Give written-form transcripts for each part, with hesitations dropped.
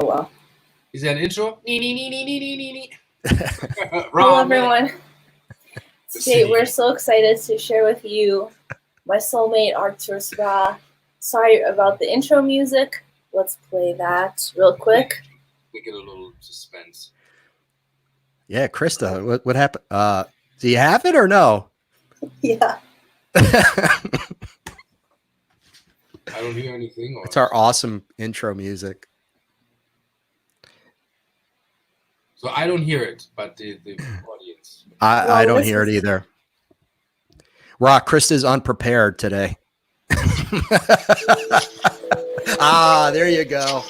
Well, Is that an intro? hello everyone. Today we're so excited to share with you my soulmate Arcturus Ra. Sorry about the intro music. Let's play that real quick. We get a little suspense. Yeah, Krista, what happened? Do you have it or no? Yeah. I don't hear anything. It's our awesome intro music. So I don't hear it, but the audience. I don't hear it either. Rock, Krista's unprepared today. There you go.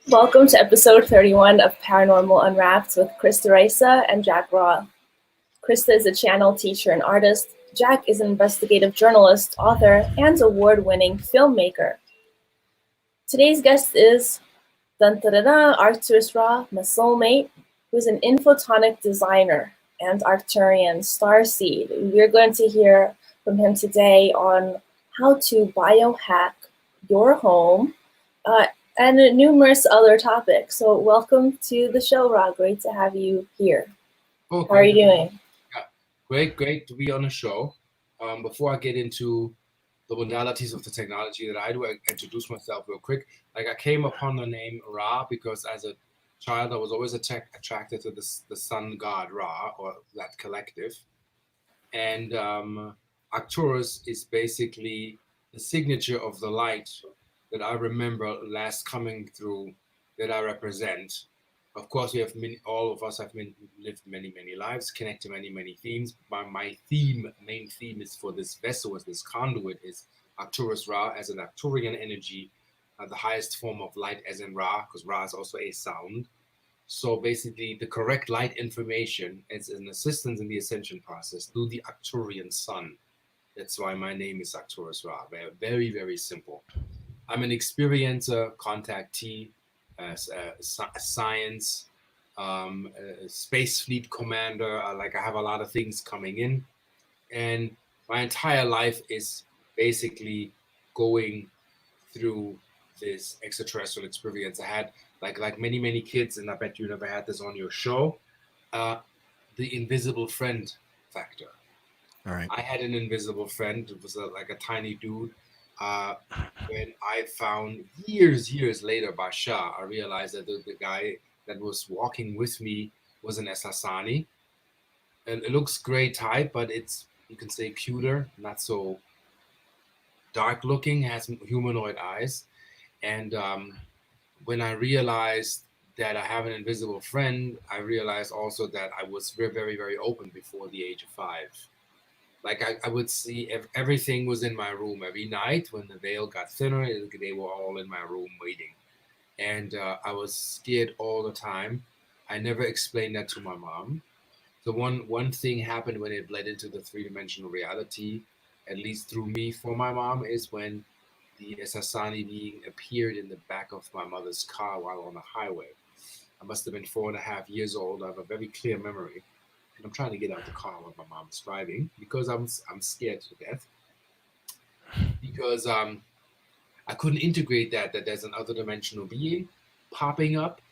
Welcome to episode 31 of Paranormal Unwrapped with Krista Raisa and Jack Ra. Krista is a channel teacher and artist. Jack is an investigative journalist, author, and award-winning filmmaker. Today's guest is Arcturus Ra, my soulmate, who's an inphotonic designer and Arcturian starseed. We're going to hear from him today on how to biohack your home and numerous other topics. So welcome to the show, Ra. Great to have you here. Oh, how are you doing? Yeah, great to be on the show. Before I get into the modalities of the technology that I do, I introduce myself real quick. Like I came upon the name Ra because as a child I was always attracted to the sun god Ra, or that collective. And Arcturus is basically the signature of the light that I remember last coming through, that I represent. Of course, all of us have lived many lives, connect to many themes. My main theme is for this vessel, as this conduit, is Arcturus Ra as an Arcturian energy, the highest form of light as in Ra, because Ra is also a sound. So basically, the correct light information is an assistance in the ascension process through the Arcturian sun. That's why my name is Arcturus Ra. Very, very simple. I'm an experiencer, contactee, science, space fleet commander. I have a lot of things coming in, and my entire life is basically going through this extraterrestrial experience. I had like many kids, and I bet you never had this on your show. The invisible friend factor. All right. I had an invisible friend. It was like a tiny dude. When I found years later by Shah, I realized that the guy that was walking with me was an Essassani. And it looks gray type, but it's, you can say, cuter, not so dark looking, has humanoid eyes. And when I realized that I have an invisible friend, I realized also that I was very open before the age of 5. Like I would see everything was in my room every night. When the veil got thinner, they were all in my room waiting. And I was scared all the time. I never explained that to my mom. So one thing happened when it bled into the 3-dimensional reality, at least through me for my mom, is when the Essassani being appeared in the back of my mother's car while on the highway. I must have been 4.5 years old. I have a very clear memory. And I'm trying to get out the car while my mom's driving because I'm scared to death. Because I couldn't integrate that there's an other dimensional being popping up.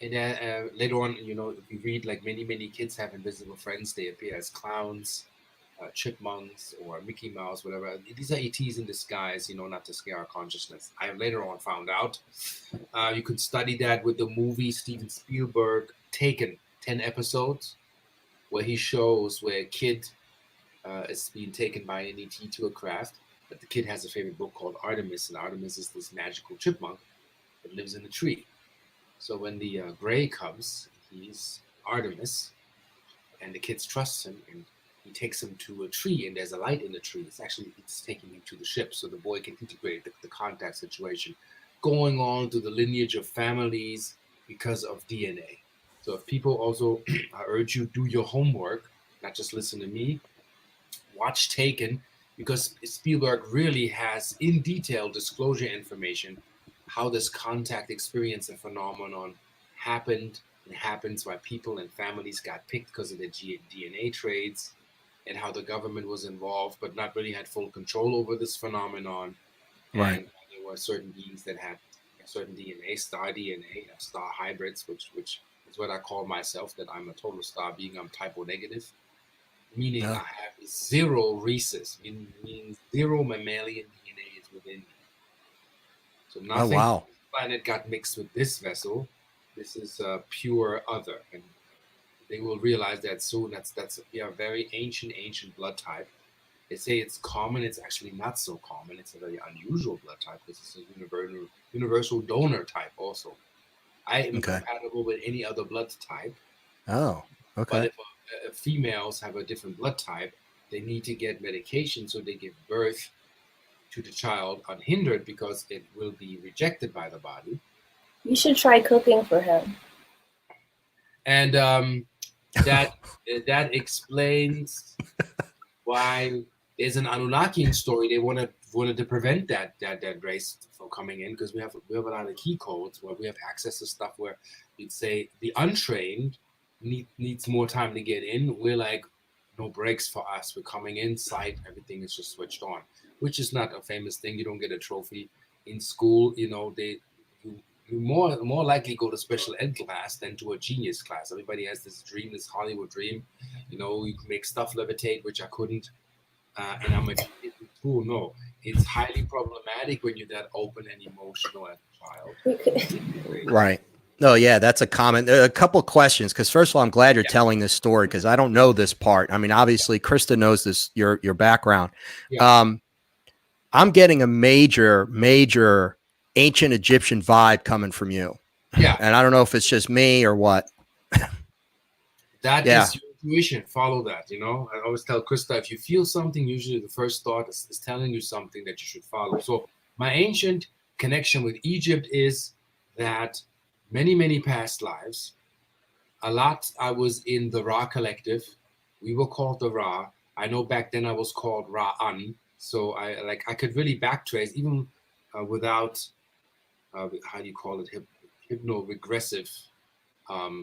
And then later on, if you read, like many kids have invisible friends. They appear as clowns, chipmunks, or Mickey Mouse, whatever. These are ETs in disguise, not to scare our consciousness. I have later on found out. You could study that with the movie Steven Spielberg, Taken, 10 episodes, where he shows where a kid is being taken by an ET to a craft, but the kid has a favorite book called Artemis, and Artemis is this magical chipmunk that lives in a tree. So when the gray comes, he's Artemis, and the kids trust him, and he takes him to a tree, and there's a light in the tree. It's taking him to the ship, so the boy can integrate the contact situation, going on to the lineage of families because of DNA. So if people also, I urge you, do your homework, not just listen to me, watch Taken, because Spielberg really has in detail disclosure information, how this contact experience and phenomenon happened, It happens why people and families got picked because of their DNA trades, and how the government was involved, but not really had full control over this phenomenon. Right. And there were certain beings that had a certain DNA, star hybrids, which is what I call myself, that I'm a total star being. I'm typo negative, meaning No. I have zero rhesus, meaning zero mammalian DNA is within me. So Oh, nothing wow. on this planet got mixed with this vessel. This is pure other, and they will realize that soon. That's we are a very ancient blood type. They say it's common. It's actually not so common. It's a very unusual blood type. This is a universal donor type also. I am Okay. compatible with any other blood type. Oh, But okay. if females have a different blood type, they need to get medication so they give birth to the child unhindered, because it will be rejected by the body. You should try cooking for him. And that explains why there's an Anunnaki story. They wanted to prevent that race from coming in, because we have a lot of key codes where we have access to stuff where you'd say the untrained needs more time to get in. We're like, no breaks for us. We're coming in, sight, everything is just switched on, which is not a famous thing. You don't get a trophy in school. You know, you more likely go to special ed class than to a genius class. Everybody has this dream, this Hollywood dream. You know, you can make stuff levitate, which I couldn't. And I'm a genius in school. No, it's highly problematic when you're that open and emotional as a child. Right. No, yeah, that's a comment. A couple questions, because first of all, I'm glad you're telling this story, because I don't know this part. I mean, obviously, Krista knows this, your background. Yeah. I'm getting a major ancient Egyptian vibe coming from you. Yeah. And I don't know if it's just me or what. That is your intuition. Follow that. You know, I always tell Krista, if you feel something, usually the first thought is telling you something that you should follow. So my ancient connection with Egypt is that many past lives, a lot I was in the Ra collective. We were called the Ra. I know back then I was called Ra'an. So I could really backtrace even without how do you call it, hypno-regressive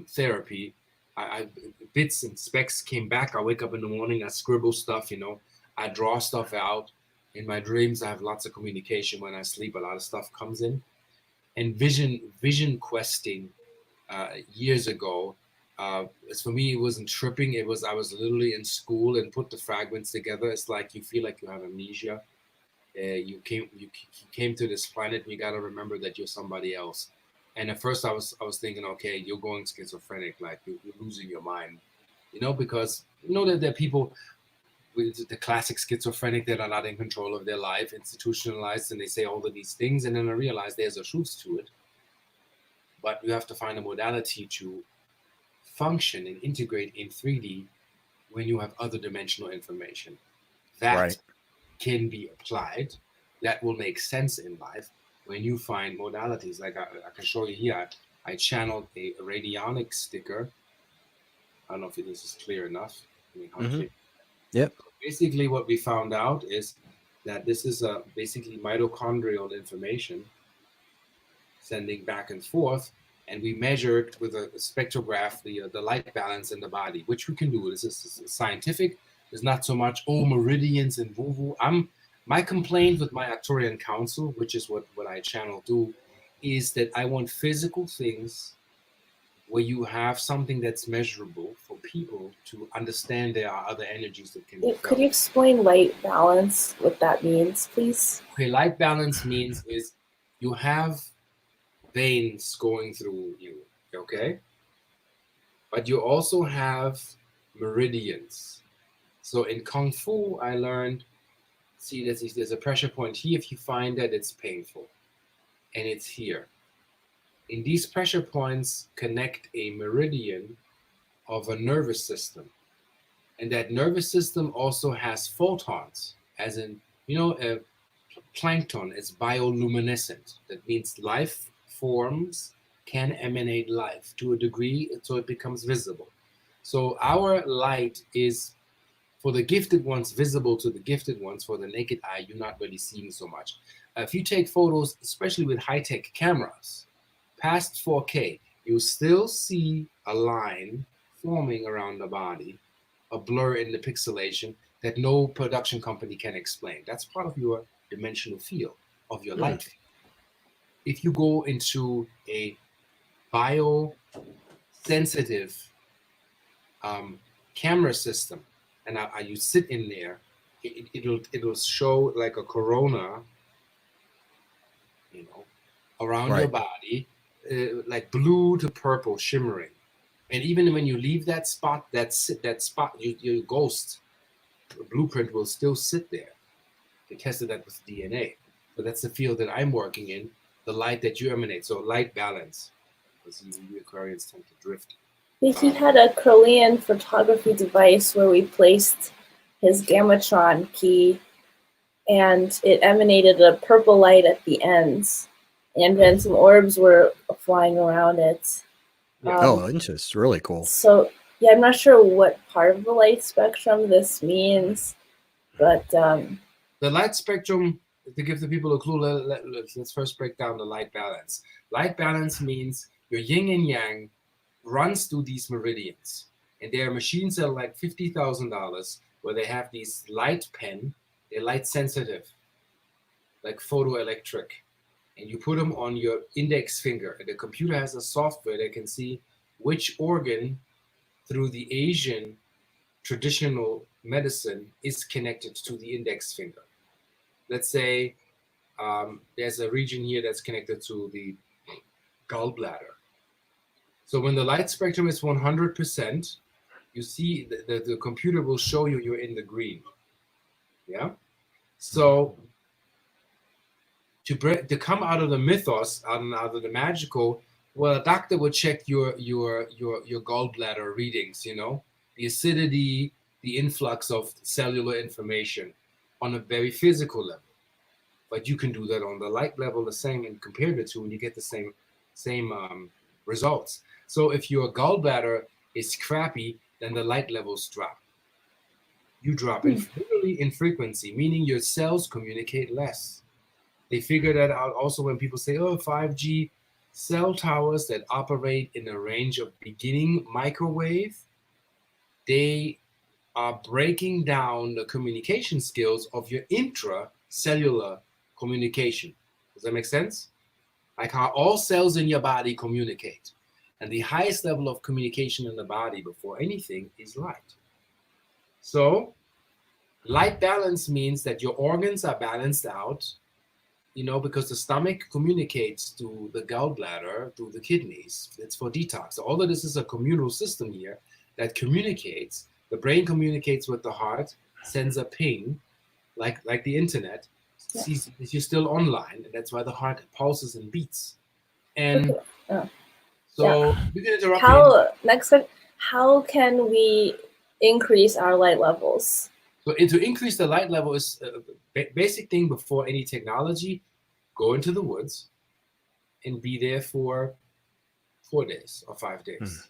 therapy. I bits and specks came back. I wake up in the morning, I scribble stuff, you know, I draw stuff out. In my dreams, I have lots of communication. When I sleep, a lot of stuff comes in. And vision questing years ago, as for me, it wasn't tripping. I was literally in school and put the fragments together. It's like you feel like you have amnesia. You came to this planet, and you got to remember that you're somebody else. And at first I was thinking, okay, you're going schizophrenic, like you're losing your mind, you know, because you know that there are people with the classic schizophrenic that are not in control of their life, institutionalized, and they say all of these things, and then I realized there's a truth to it. But you have to find a modality to function and integrate in 3D when you have other dimensional information. That can be applied. That will make sense in life when you find modalities. Like I can show you here. I channeled a radionic sticker. I don't know if this is clear enough. Yep. Basically, what we found out is that this is basically mitochondrial information sending back and forth, and we measured with a spectrograph the light balance in the body, which we can do. This is scientific. There's not so much meridians and woo-woo. My complaint with my Arcturian council, which is what I channel do, is that I want physical things where you have something that's measurable for people to understand there are other energies that can be felt. Could you explain light balance, what that means, please? Okay, light balance means is you have veins going through you, okay? But you also have meridians. So in Kung Fu, I learned, see, there's a pressure point here. If you find that, it's painful. And it's here. In these pressure points connect a meridian of a nervous system. And that nervous system also has photons, as in, you know, plankton is bioluminescent. That means life forms can emanate life to a degree, so it becomes visible. So our light is, for the gifted ones, visible to the gifted ones. For the naked eye, you're not really seeing so much. If you take photos, especially with high-tech cameras, past 4K, you still see a line forming around the body, a blur in the pixelation that no production company can explain. That's part of your dimensional field, of your light field. If you go into a bio-sensitive camera system, and you sit in there, it'll show like a corona, around your body, like blue to purple, shimmering. And even when you leave that spot, your ghost blueprint will still sit there. They tested that with DNA. So that's the field that I'm working in, the light that you emanate. So light balance, because you Aquarians tend to drift. He had a Korean photography device where we placed his Gamatron key, and it emanated a purple light at the ends, and then some orbs were flying around it. Interesting. Really cool. So, yeah, I'm not sure what part of the light spectrum this means, but the light spectrum, to give the people a clue, let's first break down the light balance. Light balance means your yin and yang runs through these meridians, and there are machines that are like $50,000 where they have these light pen. They're light sensitive, like photoelectric, and you put them on your index finger, and the computer has a software that can see which organ through the Asian traditional medicine is connected to the index finger. Let's say there's a region here that's connected to the gallbladder. So when the light spectrum is 100%, you see the computer will show you you're in the green. Yeah. So to come out of the mythos, out of the magical, well, a doctor would check your gallbladder readings. The acidity, the influx of cellular information on a very physical level. But you can do that on the light level, the same, and compare the two, and you get the same results. So if your gallbladder is crappy, then the light levels drop. You drop literally in frequency, meaning your cells communicate less. They figure that out also when people say, 5G cell towers that operate in a range of beginning microwave, they are breaking down the communication skills of your intracellular communication. Does that make sense? Like how all cells in your body communicate. And the highest level of communication in the body before anything is light. So light balance means that your organs are balanced out, because the stomach communicates to the gallbladder, to the kidneys. It's for detox. So all of this is a communal system here that communicates. The brain communicates with the heart, sends a ping, like the internet, sees if you're still online, and that's why the heart pulses and beats. And so we can interrupt. How can we increase our light levels? So to increase the light level is a basic thing before any technology. Go into the woods and be there for 4 days or 5 days.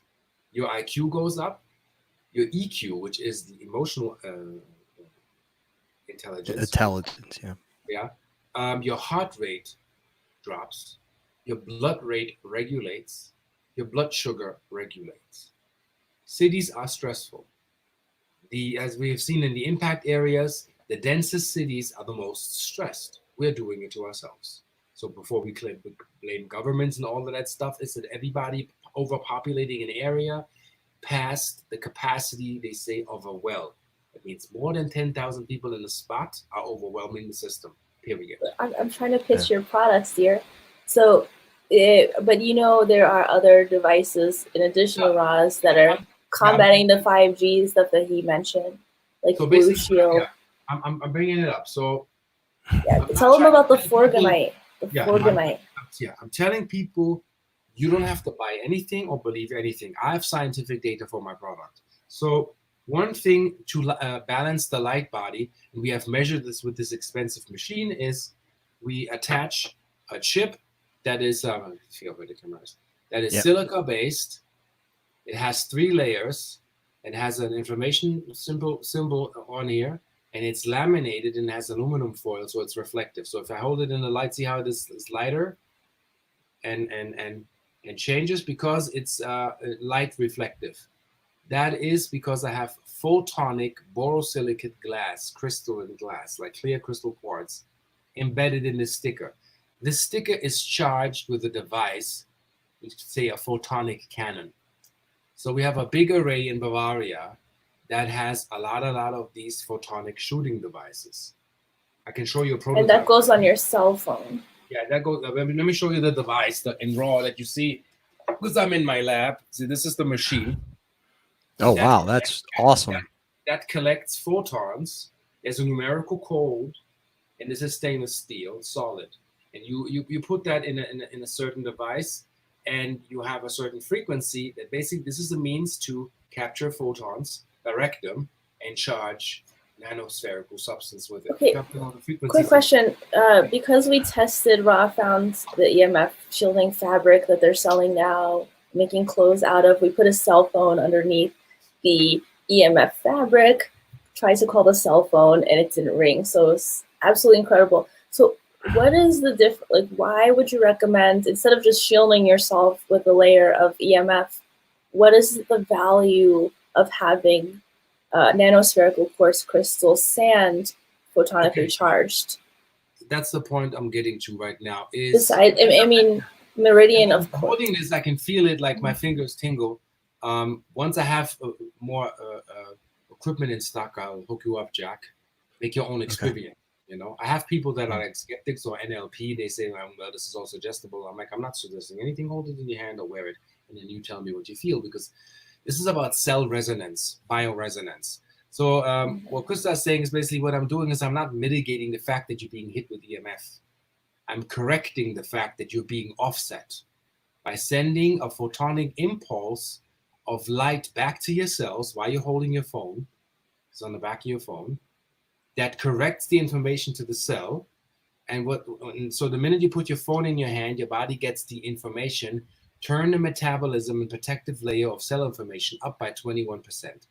Your IQ goes up. Your EQ, which is the emotional intelligence. Yeah. Your heart rate drops. Your blood rate regulates. Your blood sugar regulates. Cities are stressful. As we have seen in the impact areas, the densest cities are the most stressed. We're doing it to ourselves. So before we blame governments and all of that stuff, is that everybody overpopulating an area past the capacity, they say, of a well. That means more than 10,000 people in a spot are overwhelming the system, period. I'm trying to pitch your products, dear. So, but there are other devices in addition to Ra's that are combating the 5G stuff that he mentioned, like so Blue Shield. Yeah, I'm bringing it up. So tell them about the Forganite. I'm telling people you don't have to buy anything or believe anything. I have scientific data for my product. So one thing to balance the light body, and we have measured this with this expensive machine, is we attach a chip that is silica based. It has 3 layers. It has an information symbol on here, and it's laminated and has aluminum foil, so it's reflective. So if I hold it in the light, see how this is lighter and It changes because it's light reflective. That is because I have photonic borosilicate glass, crystalline glass, like clear crystal quartz, embedded in this sticker. This sticker is charged with a device, we could say a photonic cannon. So we have a big array in Bavaria that has a lot of these photonic shooting devices. I can show you a prototype. And that goes on your cell phone. Yeah, that goes. Let me show you the device in RAW that you see, because I'm in my lab. See, this is the machine. Oh, wow. That's awesome. That collects photons. There's a numerical code, and this is stainless steel, solid. And you put that in a certain device, and you have a certain frequency that basically, this is a means to capture photons, direct them, and charge nanospherical substance with it. Okay, quick question. Because we tested Ra found the EMF shielding fabric that they're selling now, making clothes out of, we put a cell phone underneath the EMF fabric, tried to call the cell phone, and it didn't ring. So it's absolutely incredible. So what is the difference? Like, why would you recommend, instead of just shielding yourself with a layer of EMF, what is the value of having nanospherical quartz crystal sand photonically charged? That's the point I'm getting to right now. Besides, I mean, meridian of course. Holding this, I can feel it, like my fingers tingle. Once I have more equipment in stock, I'll hook you up, Jack. Make your own experience. You know, I have people that are like skeptics or NLP. They say, well, this is all suggestible. I'm like, I'm not suggesting anything. Hold it in your hand or wear it, and then you tell me what you feel, because this is about cell resonance, bioresonance. So what Krista is saying is basically what I'm doing is I'm not mitigating the fact that you're being hit with EMF. I'm correcting the fact that you're being offset by sending a photonic impulse of light back to your cells while you're holding your phone. It's on the back of your phone. That corrects the information to the cell. And so the minute you put your phone in your hand, your body gets the information, turn the metabolism and protective layer of cell information up by 21%.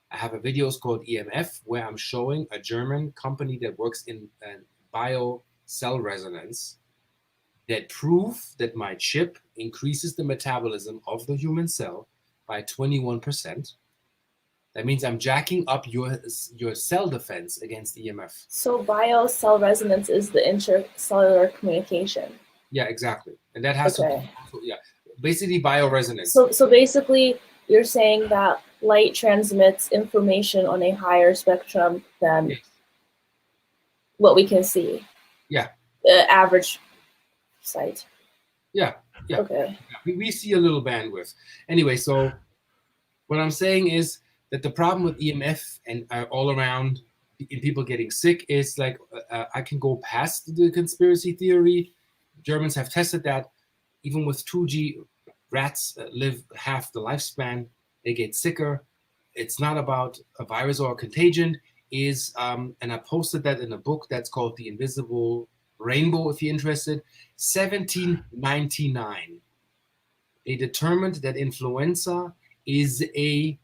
I have a video called EMF where I'm showing a German company that works in bio cell resonance that prove that my chip increases the metabolism of the human cell by 21%. That means I'm jacking up your cell defense against EMF. So bio cell resonance is the intercellular communication. Yeah, exactly. And that has to basically bioresonance. So basically you're saying that light transmits information on a higher spectrum than what we can see. Yeah. The average sight. Yeah. Okay. We see a little bandwidth. Anyway, so what I'm saying is that the problem with EMF and all around in people getting sick is like, I can go past the conspiracy theory. Germans have tested that. Even with 2G, rats live half the lifespan. They get sicker. It's not about a virus or a contagion. And I posted that in a book that's called The Invisible Rainbow, if you're interested. 1799. They determined that influenza is a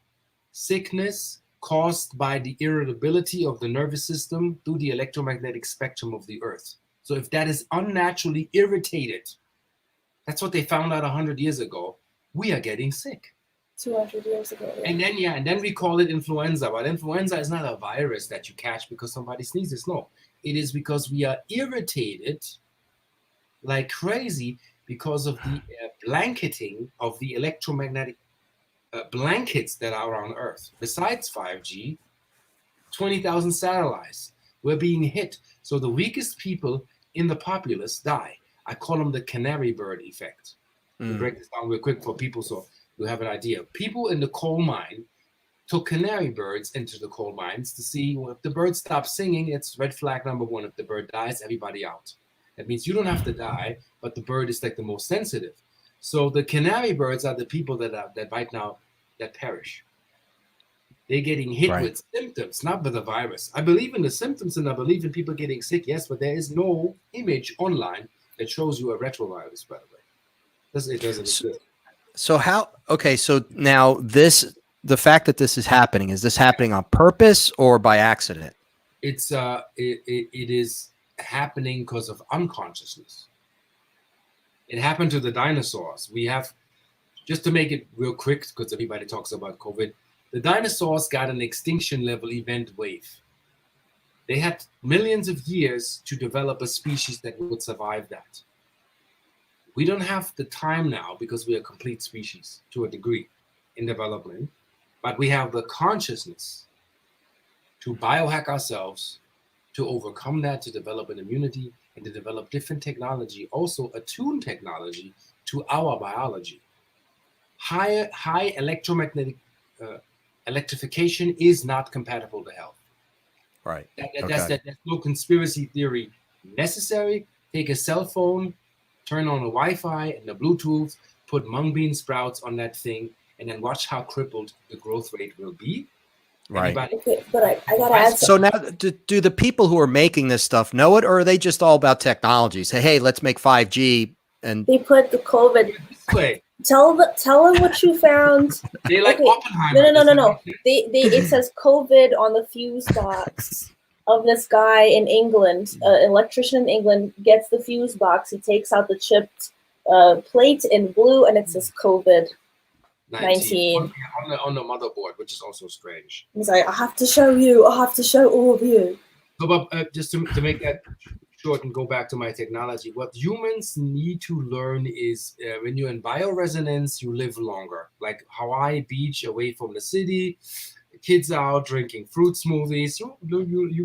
sickness caused by the irritability of the nervous system through the electromagnetic spectrum of the earth. So if that is unnaturally irritated, that's what they found out 100 years ago, we are getting sick. 200 years ago. Yeah. And then we call it influenza. But influenza is not a virus that you catch because somebody sneezes. No, it is because we are irritated like crazy because of the blanketing of the electromagnetic blankets that are on Earth. Besides 5G, 20,000 satellites. We're being hit. So the weakest people in the populace die. I call them the canary bird effect. To break this down real quick for people so you have an idea. People in the coal mine took canary birds into the coal mines to see, well, if the bird stops singing, it's red flag number one. If the bird dies, everybody out. That means you don't have to die, but the bird is like the most sensitive. So the canary birds are the people that right now that perish. They're getting hit with symptoms, not with a virus. I believe in the symptoms and I believe in people getting sick, yes, but there is no image online that shows you a retrovirus, by the way. It doesn't exist. So so now the fact that this is happening, is this happening on purpose or by accident? It is happening because of unconsciousness. It happened to the dinosaurs. We have Just to make it real quick, because everybody talks about COVID, the dinosaurs got an extinction level event wave. They had millions of years to develop a species that would survive that. We don't have the time now because we are a complete species to a degree in development, but we have the consciousness to biohack ourselves, to overcome that, to develop an immunity, and to develop different technology, also attune technology to our biology. High electromagnetic electrification is not compatible to health. Right. There's no conspiracy theory necessary. Take a cell phone, turn on the Wi-Fi and the Bluetooth, put mung bean sprouts on that thing, and then watch how crippled the growth rate will be. Right. Okay, but I gotta ask. So now, do the people who are making this stuff know it, or are they just all about technology? Say, hey, let's make 5G, and they put the COVID this way. Tell them what you found. They like Okay. Oppenheimer. No. It says COVID on the fuse box of this guy in England, electrician in England, gets the fuse box. He takes out the chipped plate in blue, and it says COVID-19 on the motherboard, which is also strange. He's like, I have to show you. I have to show all of you. So, but just to make that short and go back to my technology, what humans need to learn is when you're in bioresonance, you live longer. Like Hawaii Beach, away from the city, kids out drinking fruit smoothies. You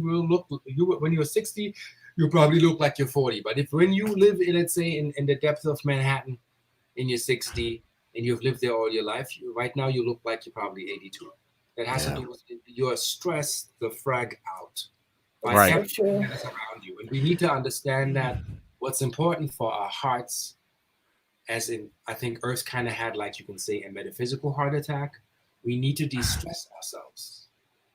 will look. When you're 60, you probably look like you're 40. But when you live in, let's say, in the depth of Manhattan, and you're 60, and you've lived there all your life, right now you look like you're probably 82. That has to do with your stress, the frag out. By everything that is around you. And we need to understand that what's important for our hearts, as in, I think Earth kind of had, like you can say, a metaphysical heart attack. We need to de-stress ourselves.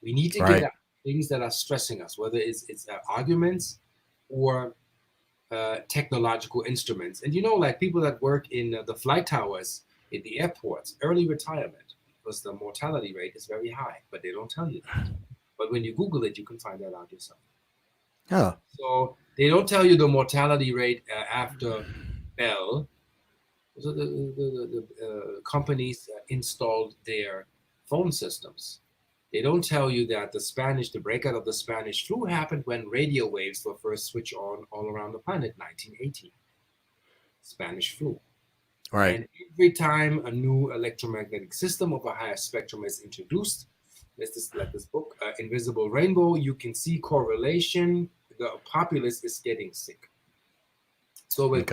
We need to get out things that are stressing us, whether it's arguments or technological instruments. And like people that work in the flight towers, in the airports, early retirement, because the mortality rate is very high, but they don't tell you that. But when you Google it, you can find that out yourself. Oh. So they don't tell you the mortality rate after Bell. So the companies installed their phone systems. They don't tell you that the breakout of the Spanish flu happened when radio waves were first switched on all around the planet, 1918. Spanish flu. Right. And every time a new electromagnetic system of a higher spectrum is introduced, like this book, Invisible Rainbow, you can see correlation. The populace is getting sick. So with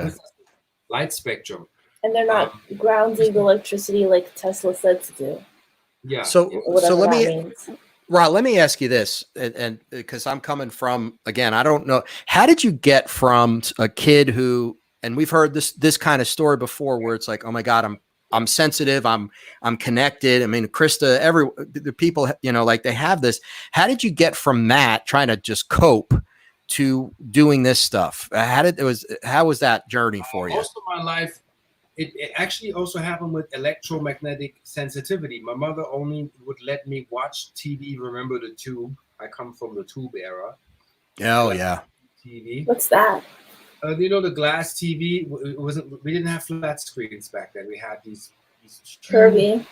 light spectrum. And they're not grounding electricity like Tesla said to do. Yeah. So let me ask you this, and because I'm coming from, again, I don't know, how did you get from a kid who, and we've heard this kind of story before, where it's like, oh my God, I'm sensitive, I'm connected. I mean, Krista, the people, like they have this. How did you get from that, trying to just cope, to doing this stuff? How was that journey for you? Most of my life, it actually also happened with electromagnetic sensitivity. My mother only would let me watch TV. Remember the tube? I come from the tube era. Oh yeah. TV. What's that? The glass TV. We didn't have flat screens back then. We had these curvy,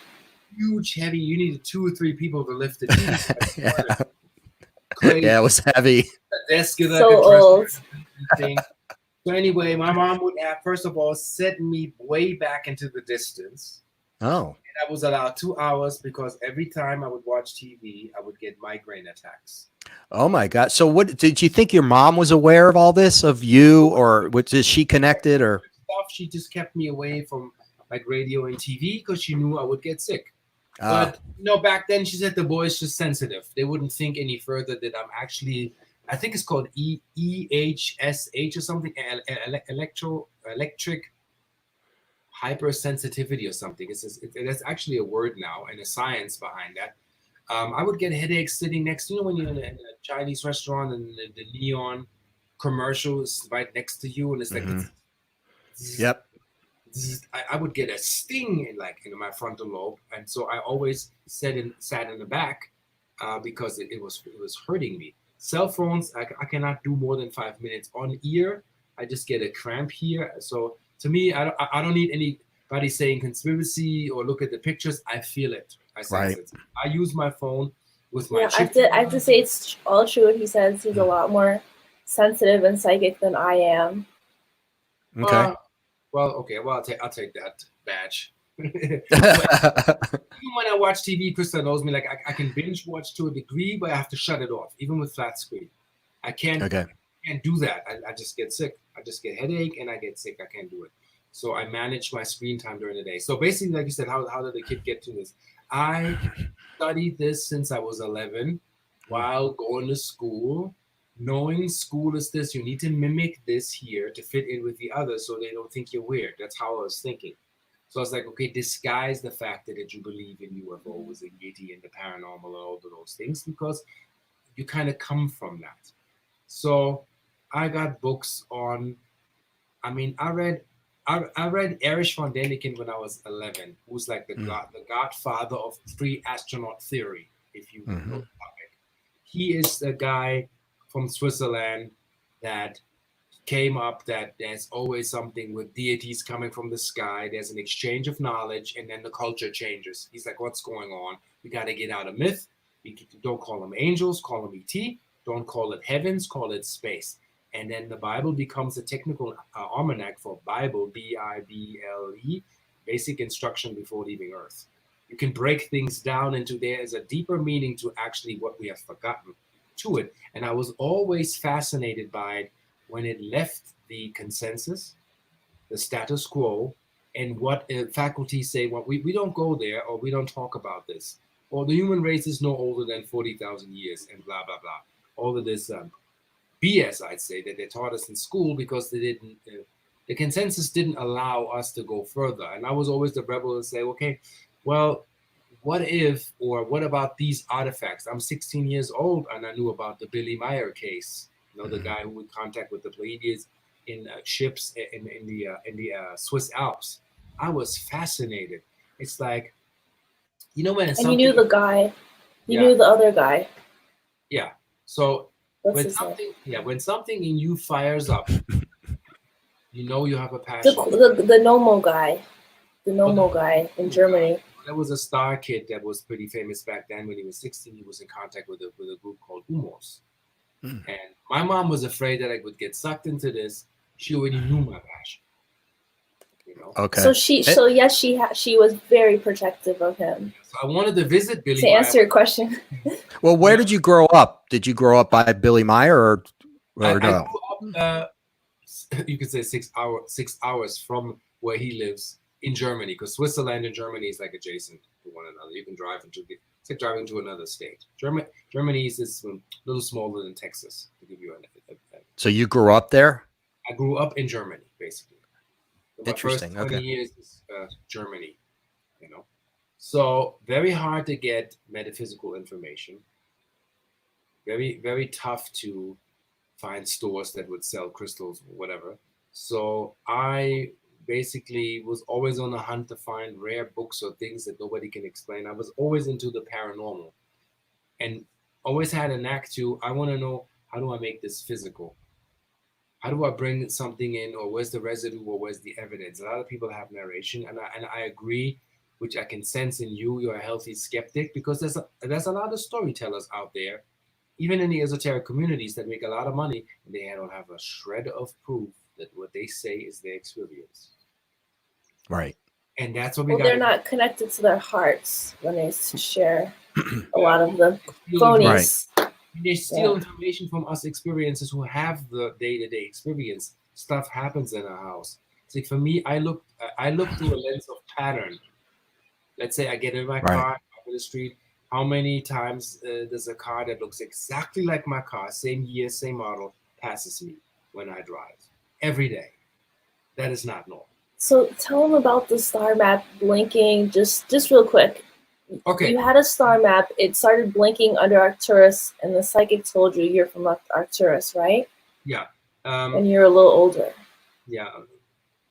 huge, heavy. You needed 2 or 3 people to lift the TV. Yeah, it was heavy. Desk so old. So anyway, my mom would have, first of all, set me way back into the distance. Oh. And I was allowed 2 hours because every time I would watch TV, I would get migraine attacks. Oh my God. So what did you think your mom was aware of all this, of you, or is she connected, or stuff? She just kept me away from like radio and TV because she knew I would get sick. But back then she said the boy's just sensitive. They wouldn't think any further that I'm actually, I think it's called EHSH or something, electric hypersensitivity or something. It's actually a word now and a science behind that. I would get headaches sitting next to when you're in a Chinese restaurant and the neon commercial is right next to you, and it's like, yep. I would get a sting in my frontal lobe, and so I always sat in the back because it was hurting me. Cell phones, I cannot do more than 5 minutes on ear. I just get a cramp here. So to me, I don't need any anybody's saying conspiracy or look at the pictures, I feel it. I sense it. I use my phone with my chip. I have to say it's all true what he says. He's a lot more sensitive and psychic than I am. Okay. Well, I'll take that badge. Even when I watch TV, Krista knows me. Like I can binge watch to a degree, but I have to shut it off, even with flat screen. I can't do that. I just get sick. I just get headache and I get sick. I can't do it. So I manage my screen time during the day. So basically, like you said, how did the kid get to this? I studied this since I was 11 while going to school. Knowing school is this, you need to mimic this here to fit in with the others so they don't think you're weird. That's how I was thinking. So I was like, okay, disguise the fact that you believe in UFOs and Yeti and the paranormal and all of those things because you kind of come from that. So I got books on, I read Erich von Däniken when I was 11, who's like the godfather of free astronaut theory, if you know the topic. He is a guy from Switzerland that came up that there's always something with deities coming from the sky. There's an exchange of knowledge, and then the culture changes. He's like, what's going on? We got to get out of myth. We don't call them angels, call them ET. Don't call it heavens, call it space. And then the Bible becomes a technical almanac for Bible, B-I-B-L-E, basic instruction before leaving Earth. You can break things down into there is a deeper meaning to actually what we have forgotten to it. And I was always fascinated by it when it left the consensus, the status quo, and what faculties say, well, we don't go there, or we don't talk about this, or the human race is no older than 40,000 years, and blah, blah, blah. All of this BS, I'd say, that they taught us in school because they didn't, the consensus didn't allow us to go further. And I was always the rebel and say, okay, well, what if, or what about these artifacts? I'm 16 years old and I knew about the Billy Meyer case, the guy who would contact with the Pleiadians in ships in the Swiss Alps. I was fascinated. It's like, when and you knew the guy, you knew the other guy. Yeah. So when something in you fires up, you have a passion. The Nomo guy, guy in Germany. There was a star kid that was pretty famous back then. When he was 16, he was in contact with a group called Umos. And my mom was afraid that I would get sucked into this. She already knew my passion. Okay. So she was very protective of him. So I wanted to visit Billy. To answer your question. Well, where did you grow up? Did you grow up by Billy Meyer or I no? grew up, you could say 6 hours from where he lives in Germany, because Switzerland and Germany is like adjacent to one another. You can drive it's like driving to another state. Germany is a little smaller than Texas, to give you So you grew up there? I grew up in Germany, basically. Interesting. My first 20 years is Germany, So very hard to get metaphysical information. Very, very tough to find stores that would sell crystals or whatever. So I basically was always on the hunt to find rare books or things that nobody can explain. I was always into the paranormal and always had a knack to, I want to know, how do I make this physical? How do I bring something in, or where's the residue, or where's the evidence? A lot of people have narration, and I agree, which I can sense in you. You're a healthy skeptic, because there's a lot of storytellers out there, even in the esoteric communities, that make a lot of money, and they don't have a shred of proof that what they say is their experience. Right. And that's what they're not connected to their hearts when they share a lot of the phonies. Right. They steal information from us experiences who have the day-to-day experience. Stuff happens in our house. It's like, for me, I look through a lens of pattern. Let's say I get in my car on the street. How many times does a car that looks exactly like my car, same year, same model, passes me when I drive? Every day. That is not normal. So tell them about the star map blinking, just real quick. Okay. You had a star map. It started blinking under Arcturus, and the psychic told you you're from Arcturus, right? Yeah. And you're a little older. Yeah.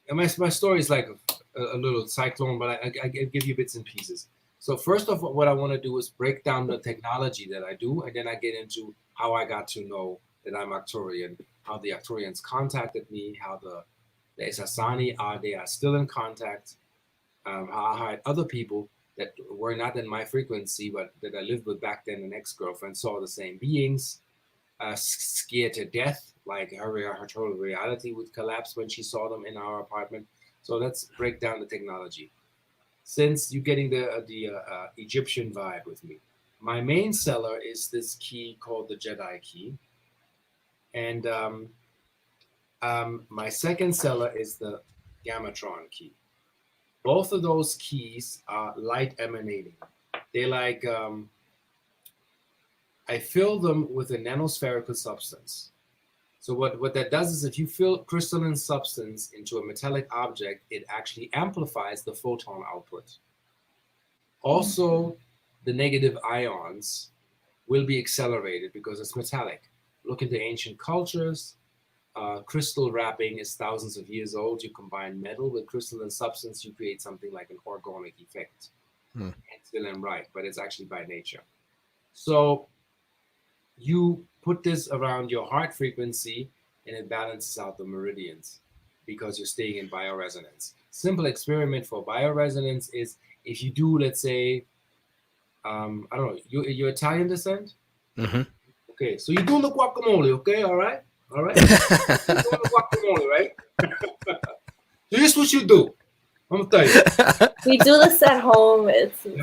And my story is like a little cyclone, but I give you bits and pieces. So first of all, what I want to do is break down the technology that I do, and then I get into how I got to know that I'm Arcturian, how the Arcturians contacted me, how the Esasani they are still in contact, I had other people that were not in my frequency, but that I lived with back then, an ex-girlfriend, saw the same beings, scared to death, like her total reality would collapse when she saw them in our apartment. So let's break down the technology. Since you're getting the Egyptian vibe with me, my main seller is this key called the Jedi key, and my second seller is the Gamatron key. Both of those keys are light emanating. They like I fill them with a nanospherical substance. So what that does is if you fill crystalline substance into a metallic object, it actually amplifies the photon output. Also, the negative ions will be accelerated because it's metallic. Look at the ancient cultures. Crystal wrapping is thousands of years old. You combine metal with crystalline substance, you create something like an organic effect. It's still right, but it's actually by nature. So you put this around your heart frequency and it balances out the meridians because you're staying in bioresonance. Simple experiment for bioresonance is if you do, let's say, I don't know, you're Italian descent? Mm-hmm. Okay, so you're doing the guacamole, okay? All right? You're doing the guacamole, right? So this is what you do. I'm gonna tell you. We do this at home.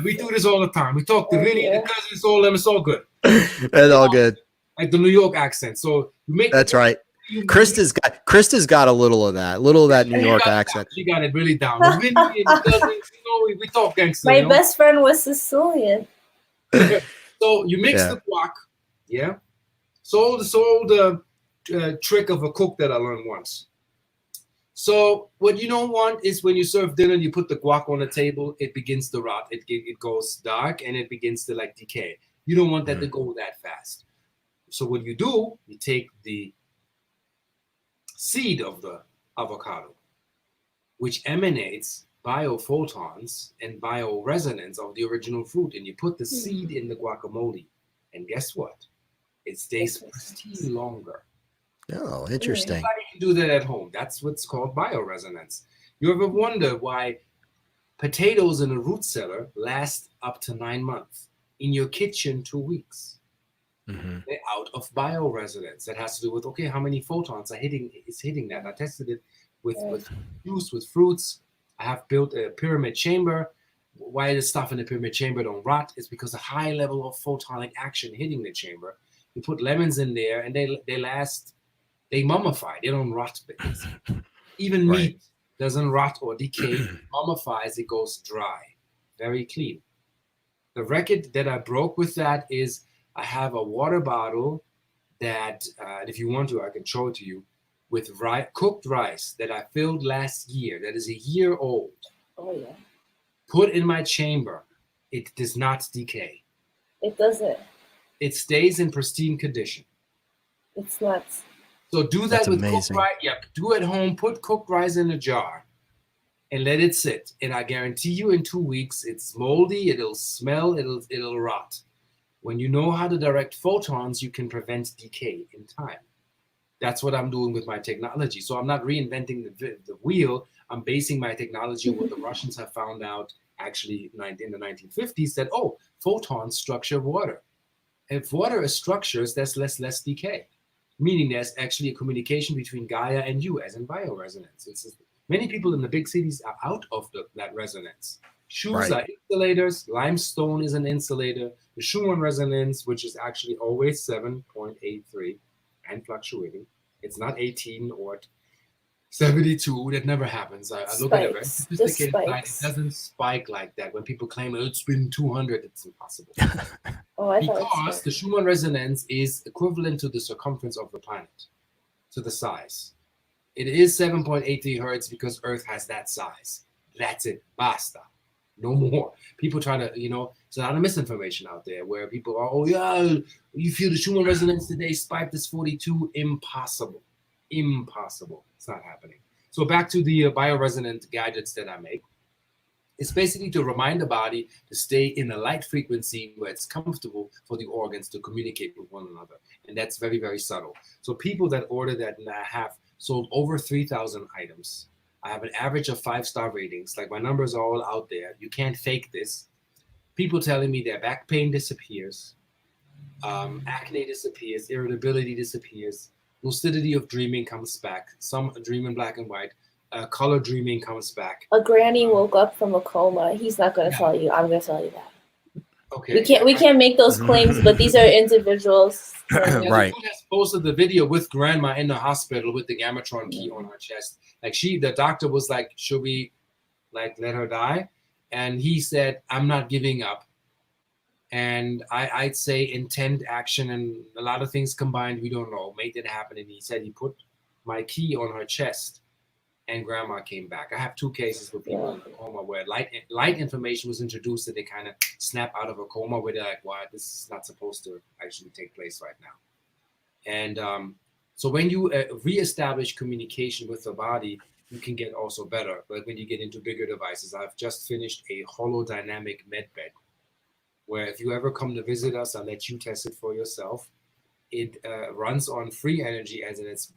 We do this all the time. We talk to Vinny, the cousins, all them. It's all good. It's all good. Like the New York accent. So you make. That's right. Krista's got a little of that New York accent. She got it really down. Vinny and the cousins, we talk gangster. My best friend was Sicilian. So you mix the guac, yeah. So the trick of a cook that I learned once. So what you don't want is when you serve dinner, you put the guac on the table, it begins to rot. It goes dark and it begins to like decay. You don't want that to go that fast. So what you do, you take the seed of the avocado, which emanates biophotons and bioresonance of the original fruit, and you put the seed in the guacamole. And guess what? It stays pristine longer. Oh, interesting. Anybody can do that at home. That's what's called bioresonance. You ever wonder why potatoes in a root cellar last up to 9 months? In your kitchen, 2 weeks. Mm-hmm. They're out of bioresonance. That has to do with, okay, how many photons are hitting that. I tested it with juice, with fruits. I have built a pyramid chamber. Why the stuff in the pyramid chamber don't rot is because a high level of photonic action hitting the chamber. You put lemons in there and they last. They mummify. They don't rot. Even meat doesn't rot or decay. Mummifies. It goes dry. Very clean. The record that I broke with that is I have a water bottle that, if you want to, I can show it to you, with cooked rice that I filled last year. That is a year old. Oh, yeah. Put in my chamber. It does not decay. It doesn't. It stays in pristine condition. It's nuts. So do that with cooked rice. Yeah, do at home. Put cooked rice in a jar and let it sit. And I guarantee you in 2 weeks, it's moldy. It'll smell. It'll rot. When you know how to direct photons, you can prevent decay in time. That's what I'm doing with my technology. So I'm not reinventing the wheel. I'm basing my technology on what the Russians have found out actually in the 1950s that, photons structure water. If water is structures, there's less decay. Meaning there's actually a communication between Gaia and you, as in bioresonance. Many people in the big cities are out of that resonance. Shoes are insulators. Limestone is an insulator. The Schumann resonance, which is actually always 7.83 and fluctuating. It's not 18 or 72. That never happens. I look at it very sophisticated. It doesn't spike like that. When people claim it's been 200, it's impossible. Because the Schumann resonance is equivalent to the circumference of the planet, to the size. It is 7.83 hertz because Earth has that size. That's it. Basta. No more. People try to, there's a lot of misinformation out there where people are, you feel the Schumann resonance today spiked this 42. Impossible. It's not happening. So back to the bioresonant gadgets that I make. It's basically to remind the body to stay in a light frequency where it's comfortable for the organs to communicate with one another. And that's very, very subtle. So people that order that have sold over 3,000 items. I have an average of 5-star ratings. Like my numbers are all out there. You can't fake this. People telling me their back pain disappears, acne disappears, irritability disappears, lucidity of dreaming comes back. Some dream in black and white. Color dreaming comes back. A granny woke up from a coma. He's not going to tell you. I'm going to tell you that. Okay. We can't make those claims, but these are individuals. Right. The dude has posted the video with grandma in the hospital with the Gamatron key on her chest. Like the doctor was like, should we like let her die? And he said, I'm not giving up. And I'd say intent, action, and a lot of things combined, we don't know, made it happen. And he said he put my key on her chest and grandma came back. I have 2 cases with people in a coma where light information was introduced that they kind of snap out of a coma where they're like, wow, this is not supposed to actually take place right now. And so when you reestablish communication with the body, you can get also better. But when you get into bigger devices, I've just finished a holodynamic med bed, where if you ever come to visit us, I'll let you test it for yourself. It runs on free energy, as in it's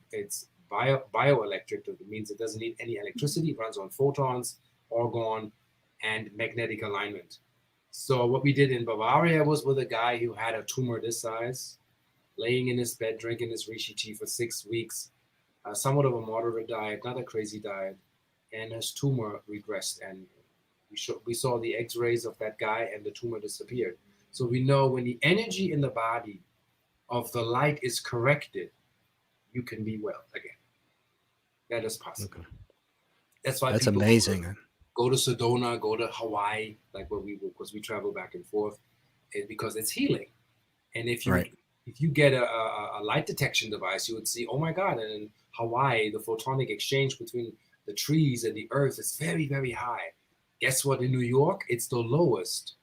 bioelectric. That means it doesn't need any electricity. It runs on photons, argon, and magnetic alignment. So what we did in Bavaria was with a guy who had a tumor this size, laying in his bed, drinking his reishi tea for 6 weeks, somewhat of a moderate diet, not a crazy diet, and his tumor regressed. And we saw the x-rays of that guy and the tumor disappeared. So we know when the energy in the body of the light is corrected, you can be well again. That is possible. Okay. That's why that's amazing. Go to Sedona, go to Hawaii, like where because we travel back and forth, because it's healing. And if you get a light detection device, you would see, oh my God, and in Hawaii, the photonic exchange between the trees and the earth is very, very high. Guess what? In New York, it's the lowest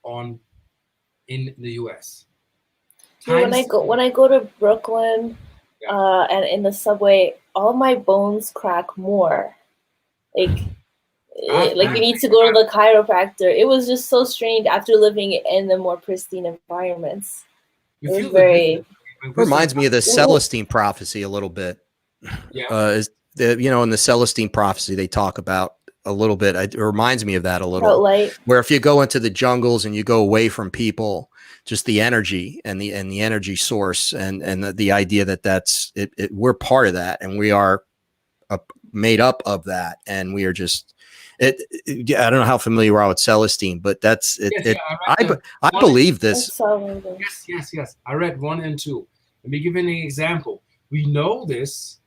in the US. Yeah, when I go to Brooklyn, and in the subway, all my bones crack more. Like you need to go to the chiropractor. It was just so strange after living in the more pristine environments. It reminds me of the Celestine prophecy a little bit. Yeah. In the Celestine prophecy, they talk about a little bit. It reminds me of that a little. Where if you go into the jungles and you go away from people, just the energy and the energy source and the idea that that's it, we're part of that and we are made up of that, and we are just I don't know how familiar you are with Celestine, but that's it. I believe this. Yes. I read 1 and 2. Let me give you an example. We know this,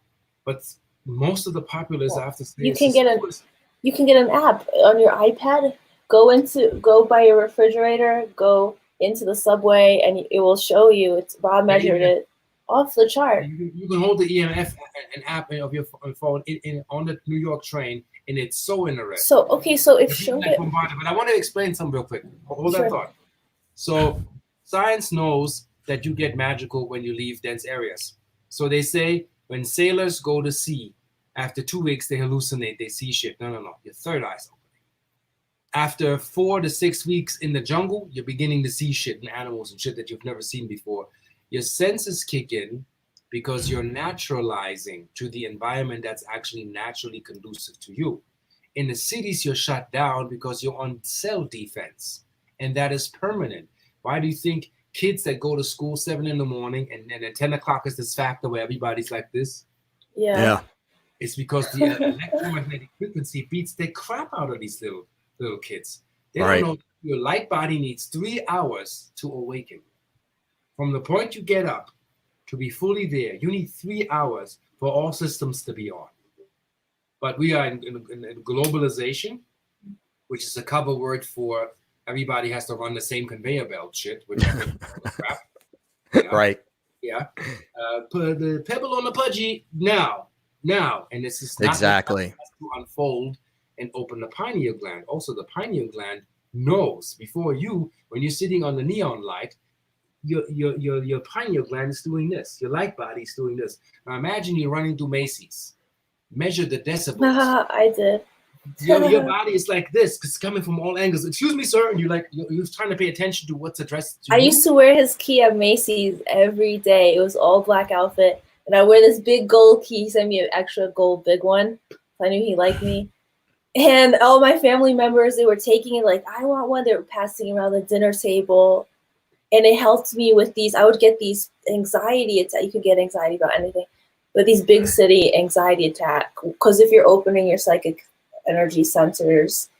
but most of the populace after you can get an app on your iPad. Go by your refrigerator. Go into the subway, and it will show you. It's Bob measured it off the chart. You can hold the EMF an app of your phone on the New York train, and it's so interesting. So if showed it. But I want to explain something real quick. Hold that thought. So science knows that you get magical when you leave dense areas. So they say when sailors go to sea, after 2 weeks they hallucinate, they see shit. No. Your third eye's opening. After 4 to 6 weeks in the jungle, you're beginning to see shit and animals and shit that you've never seen before. Your senses kick in because you're naturalizing to the environment that's actually naturally conducive to you. In the cities, you're shut down because you're on cell defense, and that is permanent. Why do you think kids that go to school 7 in the morning and then at 10 o'clock is this factor where everybody's like this? Yeah. It's because the electromagnetic frequency beats the crap out of these little kids. They don't know your light body needs 3 hours to awaken. From the point you get up to be fully there, you need 3 hours for all systems to be on. But we are in globalization, which is a cover word for everybody has to run the same conveyor belt shit, which I think is crap. Right. Yeah. Put the pebble on the pudgy now. And this is not exactly to unfold and open the pineal gland. Also, the pineal gland knows before you, when you're sitting on the neon light, your pineal gland is doing this. Your light body is doing this. Now imagine you're running through Macy's. Measure the decibels. I did. Your body is like this. It's coming from all angles. Excuse me, sir. And you're trying to pay attention to what's addressed to you. I used to wear his key at Macy's every day. It was all black outfit. And I wear this big gold key. He sent me an extra gold big one. So I knew he liked me. And all my family members, they were taking it like, I want one. They were passing around the dinner table. And it helped me with these. I would get these anxiety attacks. You could get anxiety about anything, but these big city anxiety attack. Because if you're opening your psychic energy centers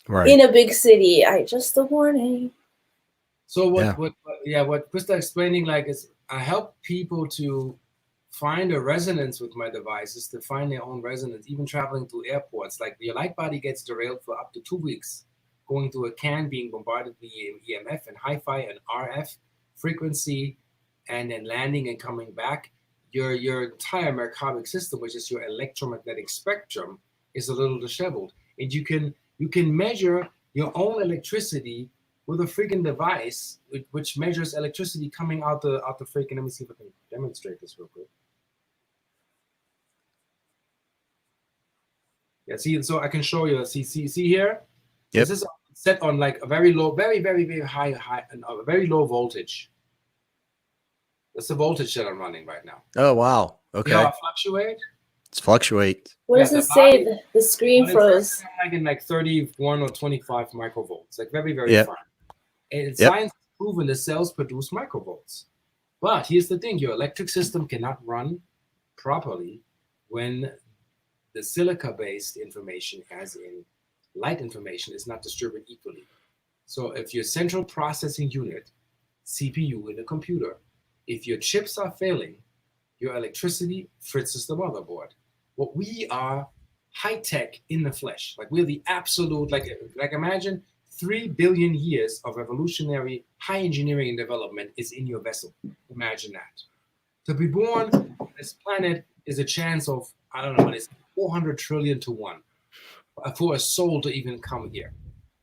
in a big city, just a warning. So what Krista explaining like is I help people to find a resonance with my devices, to find their own resonance, even traveling through airports. Like your light body gets derailed for up to 2 weeks, going through a can, being bombarded with EMF and hi-fi and RF frequency, and then landing and coming back. Your entire mercabic system, which is your electromagnetic spectrum, is a little disheveled. And you can measure your own electricity with a freaking device which measures electricity coming out the freaking. Let me see if I can demonstrate this real quick. Yeah, see, so I can show you. See here. Yep. This is set on like a very low, very high, a very low voltage. That's the voltage that I'm running right now. Oh wow. Okay. See how it fluctuate? It's fluctuate. What does it say? The screen froze. Like in like 31 or 25 microvolts, like very fine. And science has proven the cells produce microvolts. But here's the thing: your electric system cannot run properly when the silica-based information, as in light information, is not distributed equally. So if your central processing unit, CPU in a computer, if your chips are failing, your electricity fritzes the motherboard. What we are high-tech in the flesh. Like we're the absolute, like imagine 3 billion years of evolutionary high engineering and development is in your vessel. Imagine that. To be born on this planet is a chance of, I don't know, it's 400 trillion to 1 for a soul to even come here.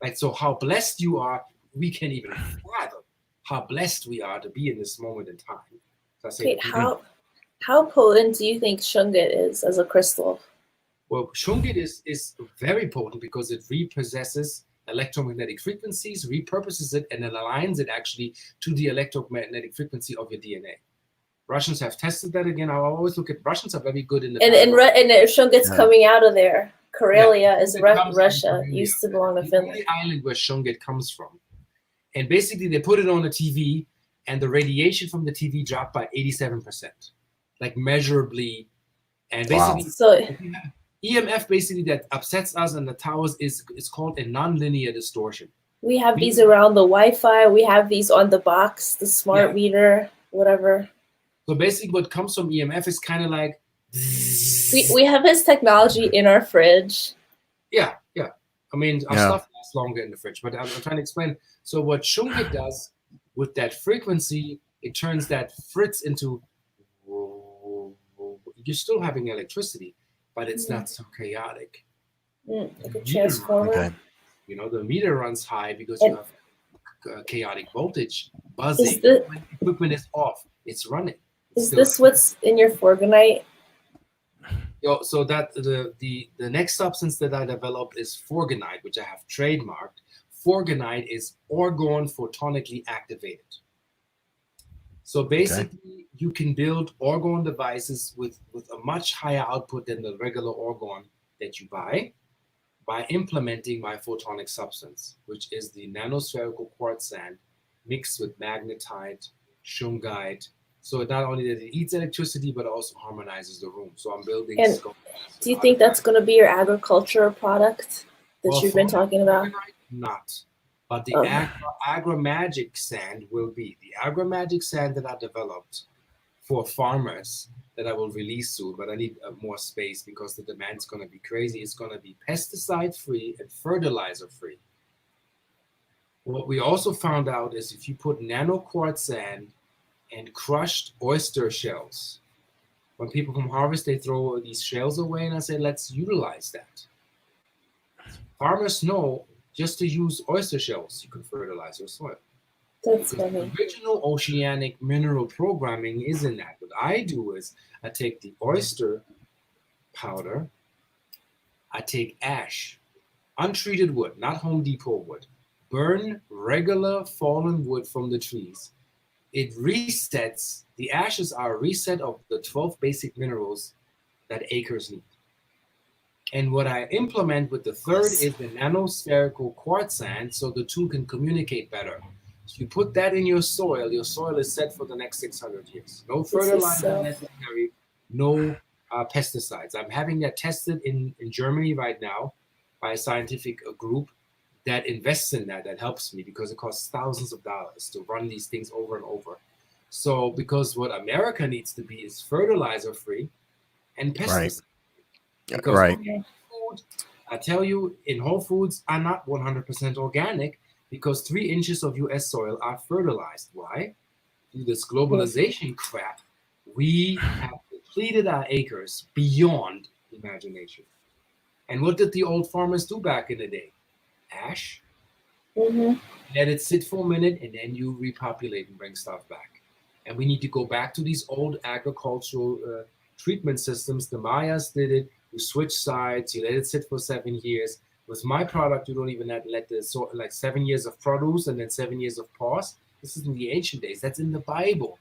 Like, so how blessed you are, we can't even fathom how blessed we are to be in this moment in time. So I say, how potent do you think Shungit is as a crystal? Well, Shungit is very potent because it repossesses electromagnetic frequencies, repurposes it, and it aligns it actually to the electromagnetic frequency of your DNA. Russians have tested that again. I always look at Russians are very good in the. And Shungit's coming out of there. Karelia is Russia. Used to belong to Finland. The island where Shungit comes from, and basically they put it on the TV, and the radiation from the TV dropped by 87%, like measurably, and basically EMF basically that upsets us in the towers is called a nonlinear distortion. We have these around the Wi-Fi. We have these on the box, the smart meter, whatever. So basically what comes from EMF is kind of like... We have this technology in our fridge. Yeah. I mean, our stuff lasts longer in the fridge, but I'm trying to explain. So what Shungit does with that frequency, it turns that fritz into... You're still having electricity, but it's not so chaotic. Like a transformer. Okay. You know, the meter runs high because you have chaotic voltage buzzing. When the equipment is off, it's running. Is this what's in your forgonite? So that the next substance that I developed is forgonite, which I have trademarked. Forgonite is orgone photonically activated. So basically, you can build orgone devices with a much higher output than the regular orgone that you buy by implementing my photonic substance, which is the nanospherical quartz sand mixed with magnetite, shungite. So not only that it eats electricity, but also harmonizes the room. So I'm building. And do you think that's going to be your agriculture product that you've been talking about? Not. But the agromagic sand will be. The agromagic sand that I developed for farmers that I will release soon, but I need more space because the demand's going to be crazy. It's going to be pesticide-free and fertilizer-free. What we also found out is if you put nano quartz sand and crushed oyster shells, when people from harvest, they throw these shells away, and I say, let's utilize that. Farmers know just to use oyster shells, you can fertilize your soil. That's funny. The original oceanic mineral programming is in that. What I do is I take the oyster powder, I take ash, untreated wood, not Home Depot wood, burn regular fallen wood from the trees. It resets, the ashes are a reset of the 12 basic minerals that acres need. And what I implement with the third is the nanospherical quartz sand, so the two can communicate better. So you put that in your soil is set for the next 600 years. No fertilizer necessary, no pesticides. I'm having that tested in Germany right now by a scientific group that invests in that helps me, because it costs thousands of dollars to run these things over and over. So because what America needs to be is fertilizer free and pesticide. Because food, I tell you, in Whole Foods are not 100% organic, because 3 inches of US soil are fertilized. Why? Through this globalization crap, we have depleted our acres beyond imagination. And what did the old farmers do back in the day? Ash. Let it sit for a minute, and then you repopulate and bring stuff back. And we need to go back to these old agricultural treatment systems. The Mayas did it. You switch sides, you let it sit for 7 years. With my product, you don't even have to let the like 7 years of produce and then 7 years of pause. This is in the ancient days. That's in the Bible,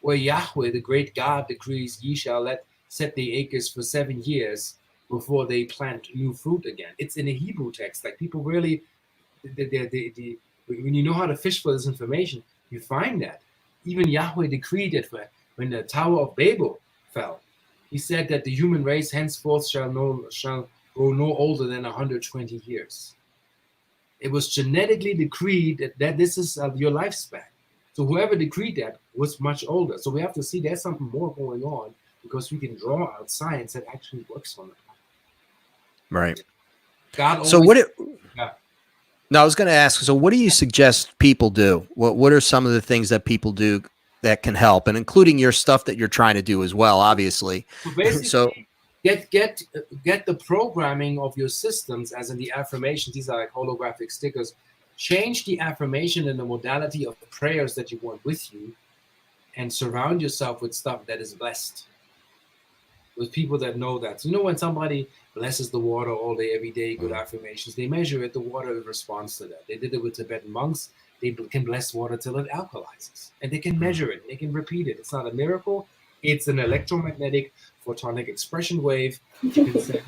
where Yahweh, the great God, decrees, ye shall set the acres for 7 years before they plant new fruit again. It's in a Hebrew text. Like, people really, when you know how to fish for this information, you find that. Even Yahweh decreed it when the Tower of Babel fell. He said that the human race henceforth shall grow no older than 120 years. It was genetically decreed that this is your lifespan. So whoever decreed that was much older. So we have to see there's something more going on, because we can draw out science that actually works on the planet. Right. God so always, No, I was going to ask. So what do you suggest people do? What are some of the things that people do that can help, and including your stuff that you're trying to do as well, obviously? So basically, get the programming of your systems, as in the affirmations. These are like holographic stickers. Change the affirmation and the modality of prayers that you want with you, and surround yourself with stuff that is blessed, with people that know that. So, when somebody blesses the water all day, every day, good affirmations, they measure it, the water responds to that. They did it with Tibetan monks. They can bless water till it alkalizes, and they can measure it. They can repeat it. It's not a miracle. It's an electromagnetic photonic expression wave. You can send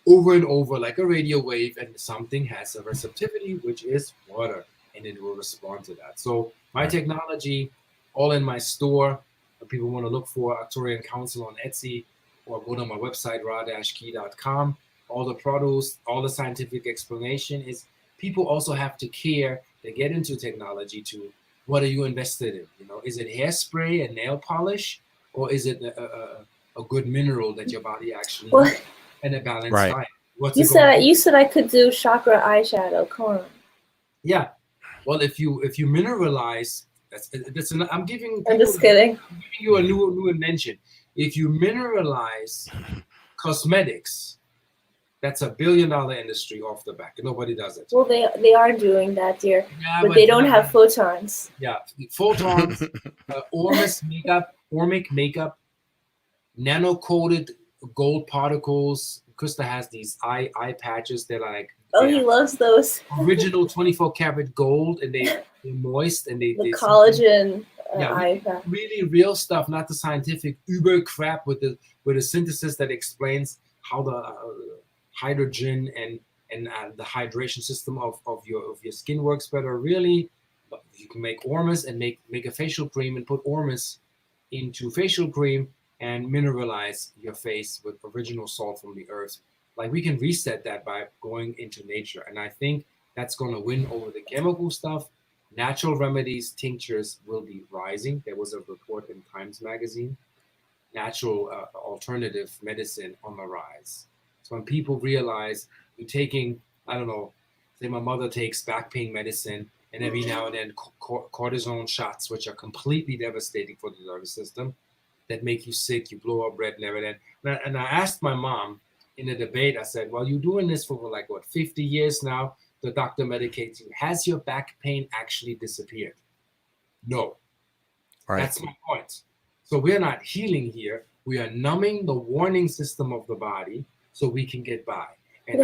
over and over like a radio wave, and something has a receptivity, which is water, and it will respond to that. So my technology, all in my store. If people want to look for Arcturian Council on Etsy, or go to my website, ra-key.com. All the produce, all the scientific explanation is, people also have to care. They get into technology to, what are you invested in? Is it hairspray and nail polish, or is it a good mineral that your body actually needs, and a balanced diet? You said I could do chakra eyeshadow. Come on. Yeah. Well, if you mineralize, I'm giving. I'm just kidding. I'm giving you a new invention. If you mineralize cosmetics, that's $1 billion industry off the back. Nobody does it. Well, they are doing that, dear, but they don't have photons. Yeah, photons, Ormic makeup, nano-coated gold particles. Krista has these eye patches that are like. Oh, he loves those. Original 24 karat gold, and they're moist, and they collagen. Really real stuff, not the scientific uber crap with the synthesis that explains how the hydrogen and the hydration system of your skin works better. Really, you can make ormus and make a facial cream, and put ormus into facial cream and mineralize your face with original salt from the earth. Like, we can reset that by going into nature, and I think that's going to win over the chemical stuff. Natural remedies, tinctures will be rising. There was a report in Times Magazine. Natural alternative medicine on the rise. So when people realize you're taking, I don't know, say my mother takes back pain medicine, and every now and then cortisone shots, which are completely devastating for the nervous system, that make you sick, you blow up red and everything. And I asked my mom in a debate, I said, well, you're doing this for 50 years now? The doctor medicates you. Has your back pain actually disappeared? No. Right. That's my point. So we're not healing here. We are numbing the warning system of the body so we can get by. And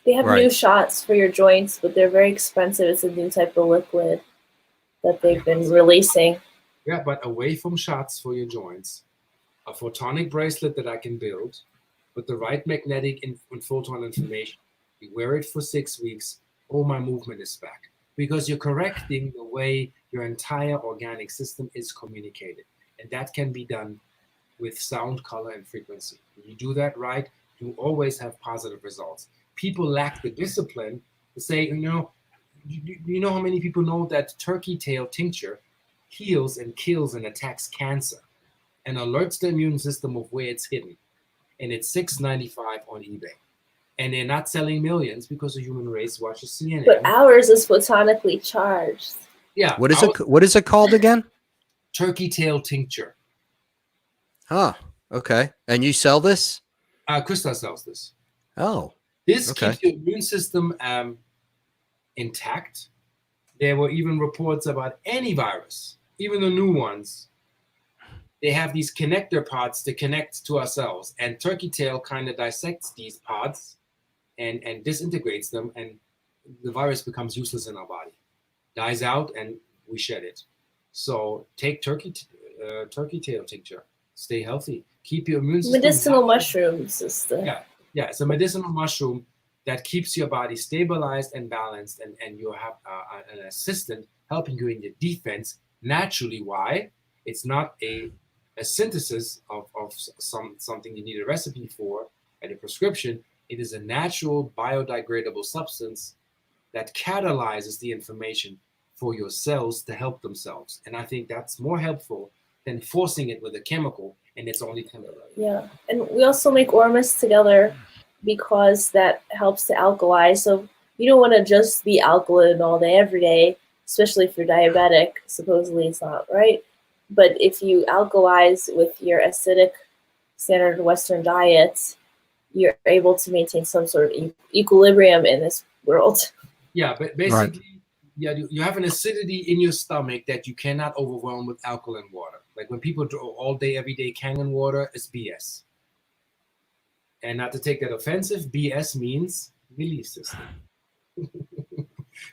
they have new shots for your joints, but they're very expensive. It's a new type of liquid that they've been releasing. Yeah, but away from shots for your joints, a photonic bracelet that I can build with the right magnetic and photon information. You wear it for 6 weeks. Oh, my movement is back. Because you're correcting the way your entire organic system is communicated. And that can be done with sound, color, and frequency. When you do that right, you always have positive results. People lack the discipline to say, you know how many people know that turkey tail tincture heals and kills and attacks cancer and alerts the immune system of where it's hidden. And it's $6.95 on eBay. And they're not selling millions because the human race watches CNN. But ours is photonically charged. Yeah. What is it called again? Turkey tail tincture. Huh. Okay. And you sell this? Krista sells this. Oh. This okay. keeps your immune system intact. There were even reports about any virus, even the new ones. They have these connector pods to connect to ourselves, and turkey tail kind of dissects these pods and disintegrates them, and the virus becomes useless in our body, dies out, and we shed it. So take turkey tail tincture. Stay healthy. Keep your immune system. Medicinal mushrooms is the... Yeah, it's a medicinal mushroom that keeps your body stabilized and balanced, and you have an assistant helping you in your defense naturally. Why? It's not a synthesis of something you need a recipe for and a prescription. It is a natural biodegradable substance that catalyzes the information for your cells to help themselves. And I think that's more helpful than forcing it with a chemical, and it's only temporary. Yeah, and we also make ormus together because that helps to alkalize. So you don't want to just be alkaline all day, every day, especially if you're diabetic. Supposedly it's not, right? But if you alkalize with your acidic standard Western diet, you're able to maintain some sort of equilibrium in this world. Yeah, but basically, you have an acidity in your stomach that you cannot overwhelm with alkaline water. Like when people draw all day, every day Kangen water, it's BS. And not to take that offensive, BS means belief system.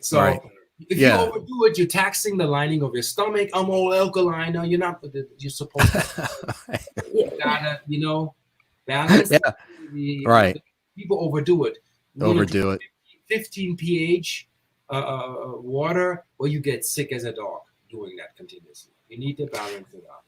So if you overdo it, you're taxing the lining of your stomach. I'm all alkaline. No, you're not. You're supposed to. You gotta, balance. Right. People overdo it. Overdo it. 15 pH water, or you get sick as a dog doing that continuously. You need to balance it out.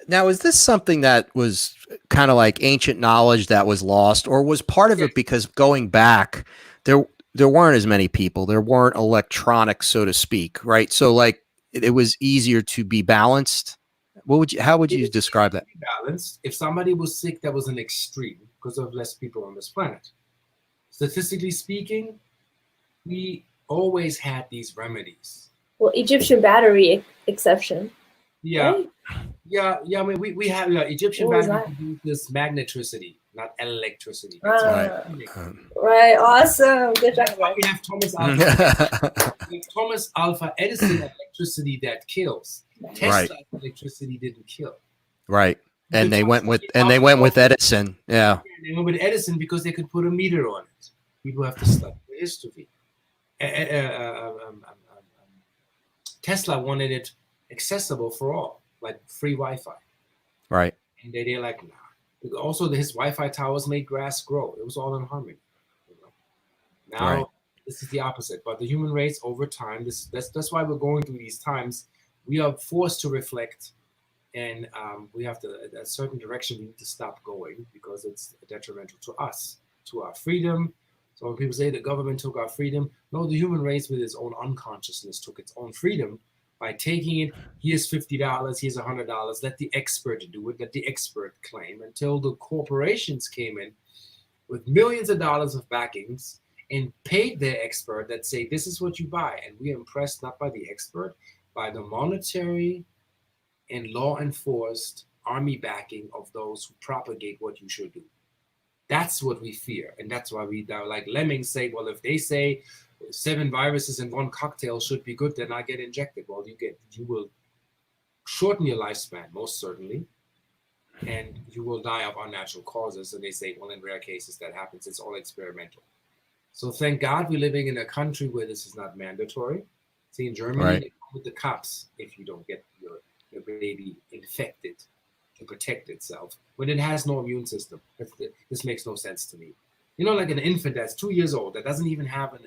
Now, is this something that was kind of like ancient knowledge that was lost, or was part of it because going back, there weren't as many people, there weren't electronics, so to speak, right? So like it was easier to be balanced. How would you describe that? Balanced. If somebody was sick, that was an extreme because of less people on this planet. Statistically speaking, we always had these remedies. Well, Egyptian battery exception. Yeah. Right? Yeah. I mean, we have Egyptian battery produces magnetricity, not electricity. Right. Awesome. Good job. We have Thomas Alpha. Thomas Alpha Edison electricity that kills. Tesla electricity didn't kill. Right. And they went with Edison. Yeah. They went with Edison because they could put a meter on it. People have to study the history. Tesla wanted it accessible for all, like free Wi-Fi. Right. And they're like, nah. Also, his Wi-Fi towers made grass grow. It was all in harmony. Now, this is the opposite. But the human race, over time, that's why we're going through these times. We are forced to reflect, and we have to, at a certain direction, we need to stop going because it's detrimental to us, to our freedom. So when people say the government took our freedom, no, the human race with its own unconsciousness took its own freedom by taking it. Here's $50, here's $100. Let the expert do it. Let the expert claim, until the corporations came in with millions of dollars of backings and paid their expert that say, this is what you buy. And we are impressed not by the expert, by the monetary and law enforced army backing of those who propagate what you should do. That's what we fear. And that's why we, like lemmings, say, well, if they say 7 viruses in one cocktail should be good, then I get injected. Well, you will shorten your lifespan, most certainly, and you will die of unnatural causes. And they say, well, in rare cases that happens. It's all experimental. So thank God we're living in a country where this is not mandatory. See, in Germany, they come with the cops if you don't get your baby infected to protect itself when it has no immune system. this makes no sense to me. You know, like an infant that's 2 years old that doesn't even have an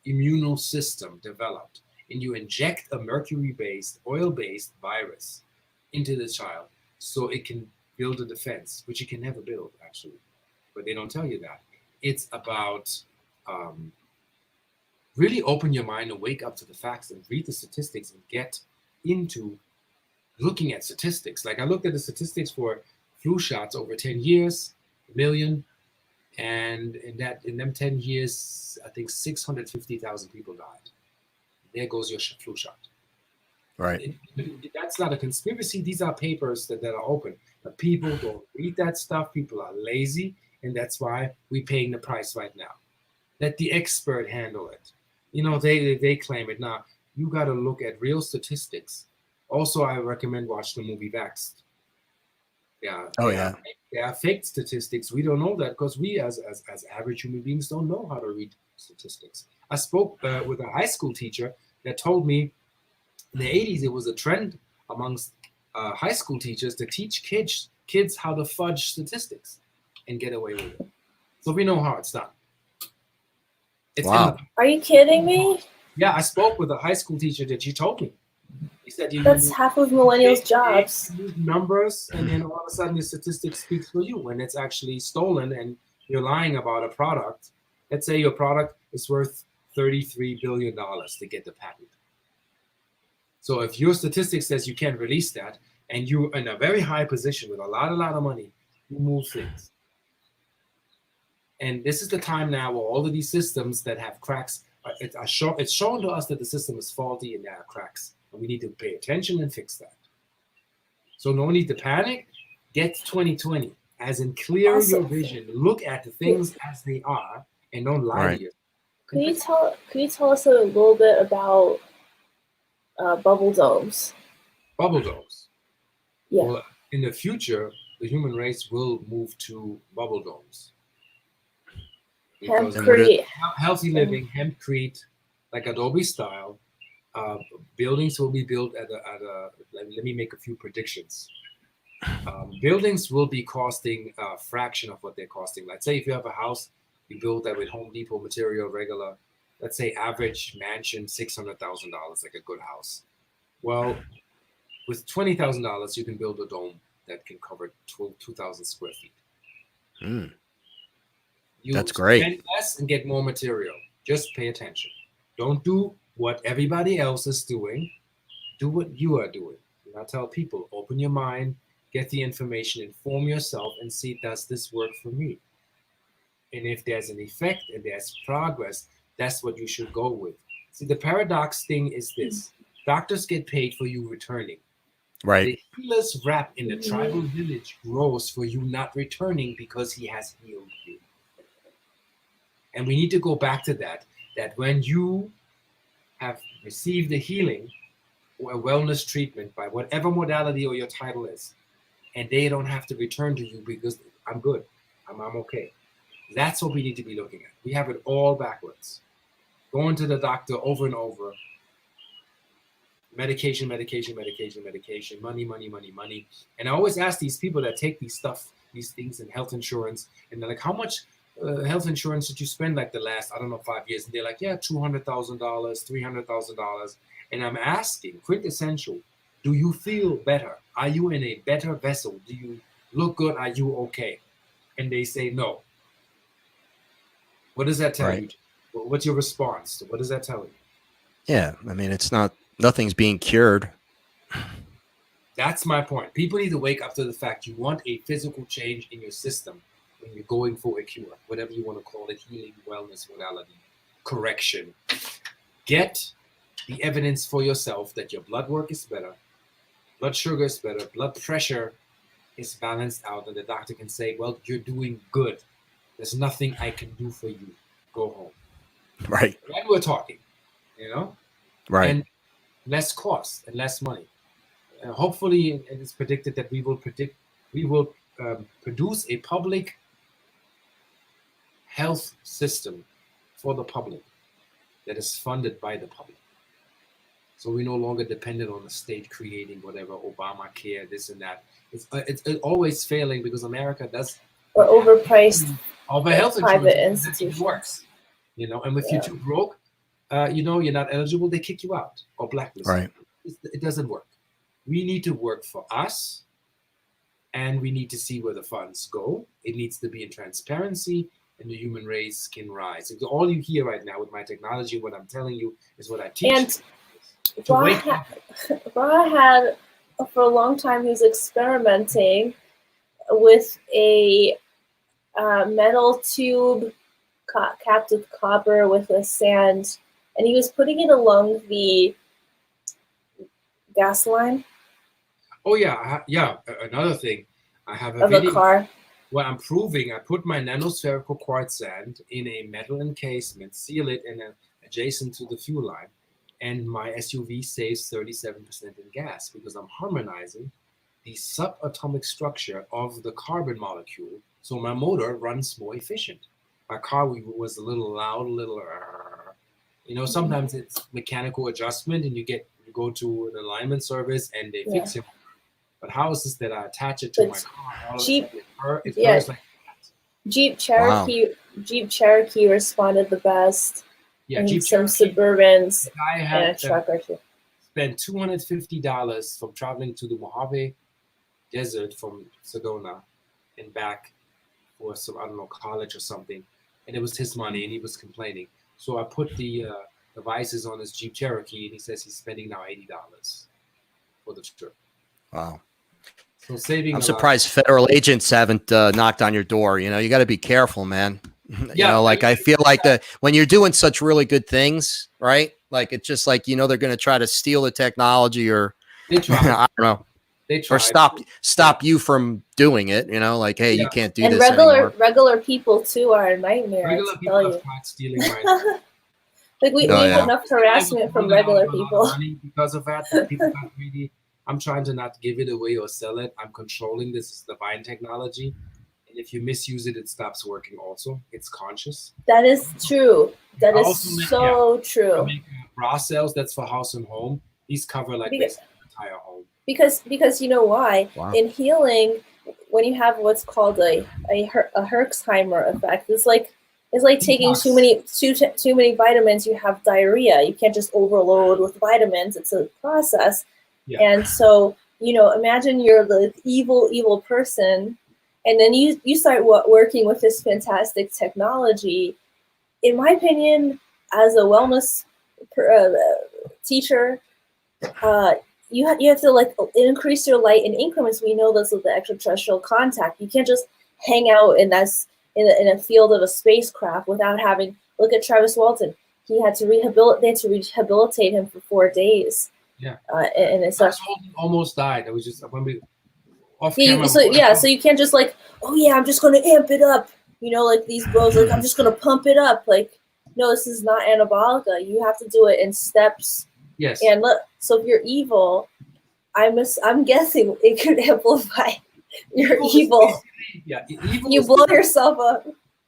immune system developed, and you inject a mercury-based, oil-based virus into the child so it can build a defense, which it can never build, actually. But they don't tell you that. It's about really open your mind and wake up to the facts and read the statistics and get into looking at statistics. Like I looked at the statistics for flu shots over 10 years, a million, and in them 10 years, I think 650,000 people died. There goes your flu shot. Right. That's not a conspiracy. These are papers that are open. But people don't read that stuff. People are lazy, and that's why we're paying the price right now. Let the expert handle it. You know, they claim it. Now, you got to look at real statistics. Also, I recommend watch the movie Vaxxed. Yeah. Oh, yeah. There are fake statistics. We don't know that because we, as average human beings, don't know how to read statistics. I spoke with a high school teacher that told me in the 80s it was a trend amongst high school teachers to teach kids how to fudge statistics and get away with it. So we know how it's done. Wow. Are you kidding me? Yeah, I spoke with a high school teacher that she told me. He said that's half of millennials' jobs. Numbers, and then all of a sudden the statistics speaks for you when it's actually stolen and you're lying about a product. Let's say your product is worth $33 billion to get the patent. So if your statistics says you can't release that, and you're in a very high position with a lot of money, you move things. And this is the time now where all of these systems that have cracks, it's shown to us that the system is faulty and there are cracks. And we need to pay attention and fix that. So no need to panic. Get 2020, as in clear your vision. Look at the things as they are, and don't lie to you. Could you tell us a little bit about bubble domes? Bubble domes. Yeah. Well, in the future, the human race will move to bubble domes. Hempcrete. Healthy living, hempcrete, like Adobe style. Buildings will be built at a let me make a few predictions. Buildings will be costing a fraction of what they're costing. Let's say if you have a house, you build that with Home Depot material, regular, let's say average mansion, $600,000, like a good house. Well, with $20,000, you can build a dome that can cover 2,000 square feet. That's great. Spend less and get more material. Just pay attention. Don't do what everybody else is doing. Do what you are doing. And I tell people, open your mind, get the information, inform yourself, and see, does this work for me? And if there's an effect and there's progress, that's what you should go with. See, the paradox thing is this. Doctors get paid for you returning. Right. The healer's rap in the tribal village grows for you not returning because he has healed you. And we need to go back to that when you have received a healing or a wellness treatment by whatever modality or your title is, and they don't have to return to you because I'm good, I'm okay. That's what we need to be looking at. We have it all backwards. Going to the doctor over and over. Medication, money. And I always ask these people that take these things in health insurance, and they're like, how much health insurance did you spend like the last, 5 years? And they're like, yeah, $200,000, $300,000. And I'm asking, quintessential, do you feel better? Are you in a better vessel? Do you look good? Are you okay? And they say no. What does that tell you? What's your response? What does that tell you? Yeah, I mean, nothing's being cured. That's my point. People need to wake up to the fact you want a physical change in your system when you're going for a cure, whatever you want to call it, healing, wellness, modality, correction. Get the evidence for yourself that your blood work is better, blood sugar is better, blood pressure is balanced out, and the doctor can say, well, you're doing good. There's nothing I can do for you. Go home. Right. Then we're talking, Right. And less cost and less money. Hopefully, it is predicted that we will produce a public health system for the public that is funded by the public. So we're no longer dependent on the state creating whatever, Obamacare, this and that. It's always failing because America does or overpriced of a health private insurance institutions. works. You know, and if Yeah. you're too broke, you know, you're not eligible, they kick you out or blacklist Right. you. It doesn't work. We need to work for us, and we need to see where the funds go. It needs to be in transparency, and the human race can rise. And all you hear right now with my technology, what I'm telling you, is what I teach. And Ra had, for a long time, he was experimenting with a metal tube capped with copper with a sand, and he was putting it along the gas line. Oh yeah, yeah. Another thing, I have a of video a car. where I'm proving I put my nanospherical quartz sand in a metal encasement, seal it, and adjacent to the fuel line, and my SUV saves 37% in gas because I'm harmonizing the subatomic structure of the carbon molecule, so my motor runs more efficient. My car was a little loud, a little, you know, sometimes it's mechanical adjustment, and you go to an alignment service and they fix it. But houses that I attach it to my car, Jeep, it purrs like that. Jeep Cherokee responded the best. Yeah, and Jeep some Cherokee, Suburbans I and a had truck or two. spent $250 from traveling to the Mojave Desert from Sedona and back for some, I don't know, college or something. And it was his money, and he was complaining. So I put the devices on his Jeep Cherokee, and he says he's spending now $80 for the trip. Wow. So saving. I'm surprised federal agents haven't knocked on your door. You know, you got to be careful, man. You know, like I feel like when you're doing such really good things, right? Like it's just like, you know, they're going to try to steal the technology or they try. I don't know. They try. Or stop you from doing it. You know, like, hey, you can't do this anymore. And regular people too are a nightmare. Regular people have tried stealing my. Like we have enough harassment from regular people. Because of that people got really. I'm trying to not give it away or sell it. I'm controlling this. Is divine technology. And if you misuse it, it stops working also. It's conscious. That is true. That is so true. I make Ra cells, that's for house and home. These cover like this entire home. Because you know why? Wow. In healing, when you have what's called a Herxheimer effect, it's like taking too many vitamins. You have diarrhea. You can't just overload with vitamins. It's a process. Yeah. And so, you know, imagine you're the evil person, and then you start working with this fantastic technology. In my opinion, as a wellness teacher, you have to like increase your light in increments. We know this with the extraterrestrial contact. You can't just hang out in a field of a spacecraft without having. Look at Travis Walton. He had to rehabilitate him for 4 days. Yeah, and it's almost died. It was just when we off camera. So you can't just like, oh yeah, I'm just gonna amp it up. You know, like these bros, like I'm just gonna pump it up. Like, no, this is not anabolica. You have to do it in steps. Yes. And look, so if you're evil, I'm guessing it could amplify your evil. Yeah, evil. You blow yourself up.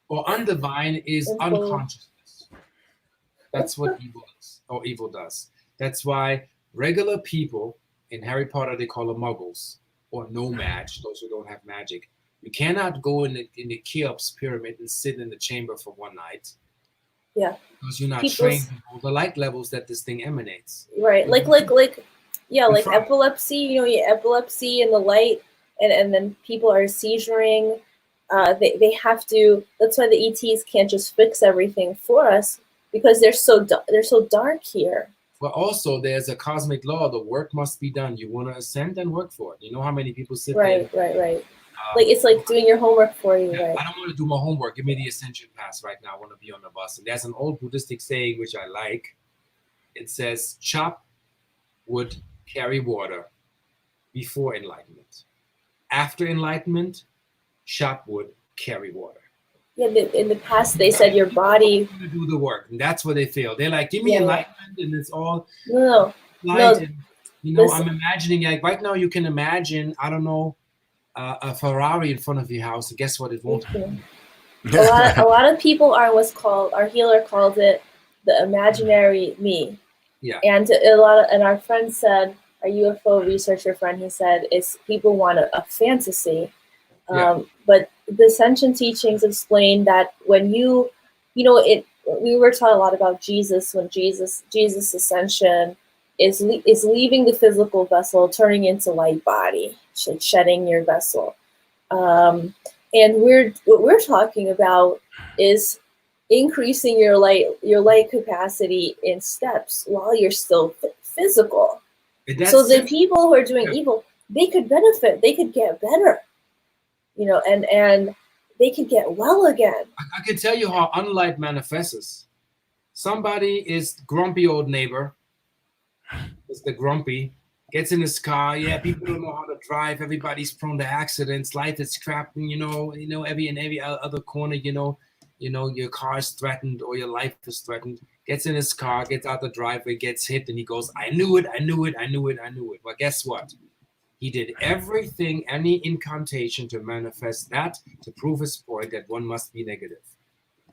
Or undivine is unconsciousness. That's what evil is, or evil does. That's why regular people in Harry Potter, they call them muggles or nomads, those who don't have magic. You cannot go in the Cheops pyramid and sit in the chamber for one night. Yeah. Because you're not trained to know the light levels that this thing emanates. Right. Like epilepsy, you know, epilepsy and the light, and then people are seizuring. They have to. That's why the ETs can't just fix everything for us, because they're so dark here. Well, also there's a cosmic law. The work must be done. You want to ascend and work for it. You know how many people sit there? Right. Like it's like doing your homework for you, right? I don't want to do my homework. Give me the ascension pass right now. I want to be on the bus. And there's an old Buddhistic saying which I like. It says, "Chop wood, carry water." Before enlightenment. After enlightenment, chop wood, carry water. Yeah, in the past they said your body to do the work, and that's where they fail. They're like, "Give me enlightenment," and it's all light. And, you know, I'm imagining like right now. You can imagine, I don't know, a Ferrari in front of your house, and guess what? It won't. A lot of people are what's called, our healer called it the imaginary me. Yeah. And our friend said, our UFO researcher friend, he said, it's people want a fantasy. But the Ascension teachings explain that when we were taught a lot about Jesus. When Jesus ascension is leaving the physical vessel, turning into light body, shedding your vessel. And what we're talking about is increasing your light capacity in steps while you're still physical. So the people who are doing evil, they could benefit, they could get better, and they could get well again. I can tell you how unlight manifests. Somebody is grumpy old neighbor. It's the grumpy. Gets in his car. Yeah, people don't know how to drive. Everybody's prone to accidents. Life is crap. And every other corner, your car is threatened or your life is threatened. Gets in his car, gets out the driveway, gets hit, and he goes, I knew it. Well, guess what? He did everything, any incantation to manifest that, to prove his point that one must be negative.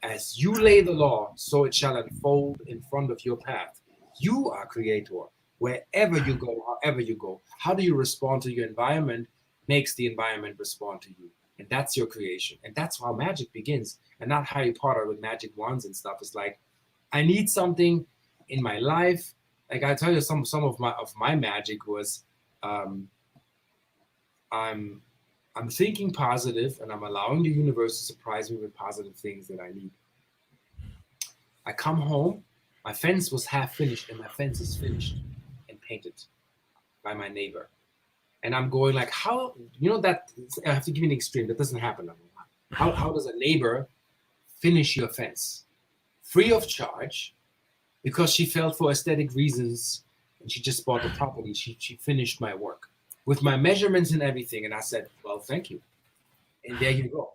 As you lay the law, so it shall unfold in front of your path. You are creator. Wherever you go, however you go, how do you respond to your environment makes the environment respond to you. And that's your creation. And that's how magic begins. And not Harry Potter with magic wands and stuff. It's like, I need something in my life. Like I tell you, some of my magic was, I'm thinking positive, and I'm allowing the universe to surprise me with positive things that I need. I come home, my fence was half finished, and my fence is finished and painted by my neighbor. And I'm going like, how, that, I have to give you an extreme, that doesn't happen. How does a neighbor finish your fence? Free of charge, because she felt for aesthetic reasons, and she just bought the property, she finished my work with my measurements and everything. And I said, well, thank you. And there you go.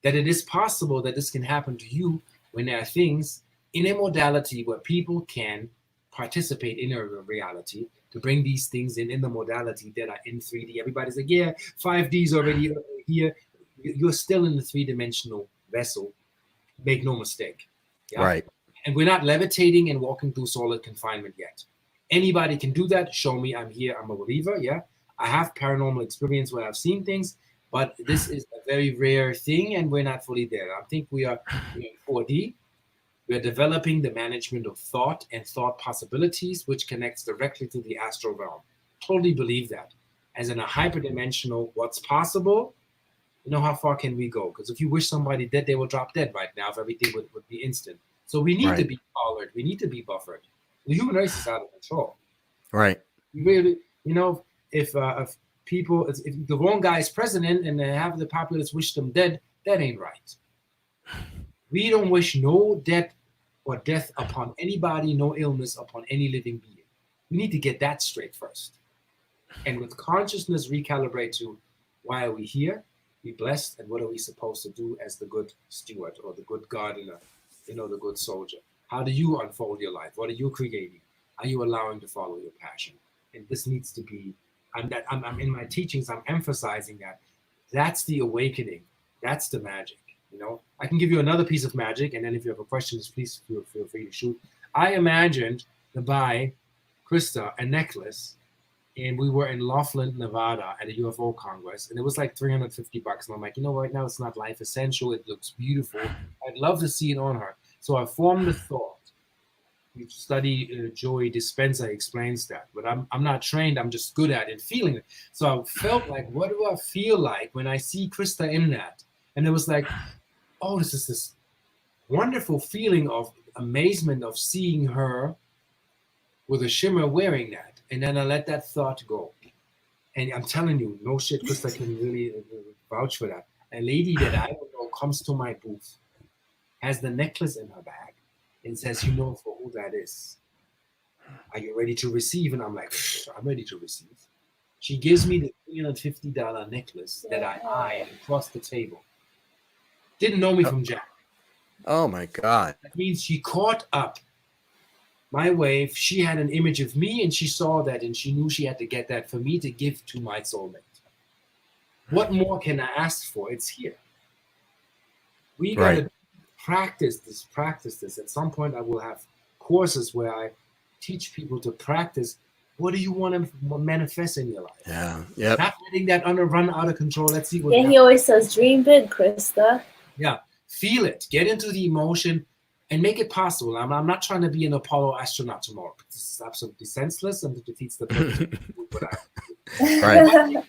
That it is possible that this can happen to you when there are things in a modality where people can participate in a reality to bring these things in the modality that are in 3D. Everybody's like, yeah, 5D is already here. You're still in the three-dimensional vessel. Make no mistake. Yeah? Right. And we're not levitating and walking through solid confinement yet. Anybody can do that. Show me. I'm here. I'm a believer. Yeah. I have paranormal experience where I've seen things, but this is a very rare thing, and we're not fully there. I think we're in 4D. We're developing the management of thought and thought possibilities, which connects directly to the astral realm. Totally believe that. As in a hyperdimensional, what's possible, how far can we go? Because if you wish somebody dead, they will drop dead right now if everything would be instant. So we need to be collared. We need to be buffered. The human race is out of control. Right. Really, if the wrong guy is president and half the populace wish them dead, that ain't right. We don't wish no death or death upon anybody, no illness upon any living being. We need to get that straight first. And with consciousness recalibrate to why are we here? Be blessed, and what are we supposed to do as the good steward or the good gardener, the good soldier? How do you unfold your life? What are you creating? Are you allowing to follow your passion? And this needs to be, I'm in my teachings, I'm emphasizing that. That's the awakening. That's the magic. I can give you another piece of magic, and then if you have a question, please feel free to shoot. I imagined to buy Krista a necklace, and we were in Laughlin, Nevada at a UFO Congress, and it was like $350. And I'm like, right now it's not life essential. It looks beautiful. I'd love to see it on her. So I formed the thought. You study Joey Dispenza explains that, but I'm not trained. I'm just good at it, feeling it. So I felt like, what do I feel like when I see Krista in that? And it was like, oh, this is this wonderful feeling of amazement of seeing her with a shimmer wearing that. And then I let that thought go. And I'm telling you, no shit, Krista can really vouch for that. A lady that I don't know comes to my booth, has the necklace in her bag, and says, for who that is. Are you ready to receive? And I'm like, I'm ready to receive. She gives me the $350 necklace that I eyed across the table. Didn't know me from Jack. Oh my God. That means she caught up my wave. She had an image of me, and she saw that, and she knew she had to get that for me to give to my soulmate. What more can I ask for? It's here. We got to practice this. At some point, I will have courses where I teach people to practice What do you want to manifest in your life? Yeah. Yep. Not letting that run out of control. Let's see what Yeah, happens. he always says, dream big, Krista. Yeah. Feel it. Get into the emotion and make it possible. I'm not trying to be an Apollo astronaut tomorrow. This is absolutely senseless and it defeats the purpose of what I Right.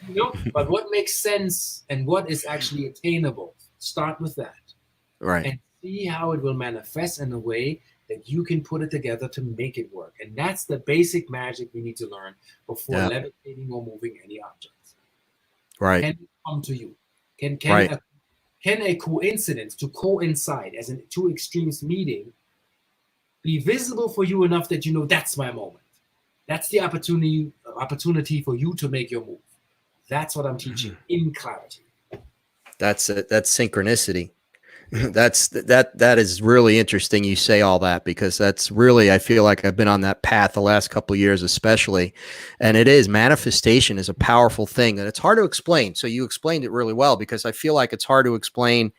But what makes sense and what is actually attainable? Start with that. Right. And see how it will manifest in a way that you can put it together to make it work. And that's the basic magic we need to learn before levitating or moving any objects. Right. Can it come to you? Can a coincidence to coincide as in two extremes meeting be visible for you enough that you know that's my moment? That's the opportunity for you to make your move. That's what I'm teaching in clarity. That's it. That's synchronicity. That is really interesting. You say all that because that's really, I feel like I've been on that path the last couple of years, especially. And it is, manifestation is a powerful thing and it's hard to explain. So you explained it really well because I feel like it's hard to explain.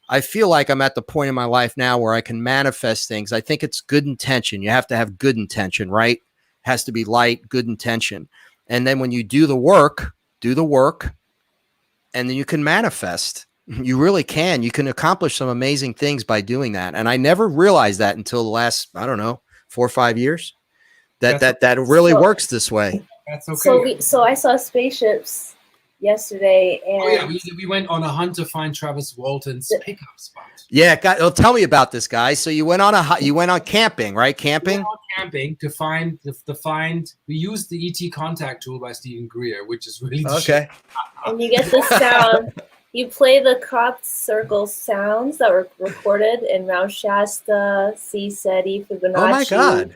I feel like I'm at the point in my life now where I can manifest things. I think it's good intention. You have to have good intention, right? It has to be light, good intention. And then when you do the work, and then you can manifest. You really can. You can accomplish some amazing things by doing that. And I never realized that until the last, I don't know, 4 or 5 years that really works this way. That's okay. So I saw spaceships yesterday, and we went on a hunt to find Travis Walton's pickup spot. Yeah, tell me about this, guys. So you went on camping, right? Camping. We went on camping to find. We used the ET contact tool by Stephen Greer, which is really okay. And you get the sound. You play the crop circle sounds that were recorded in Mount Shasta, Sea Seti, Fibonacci. Oh my God!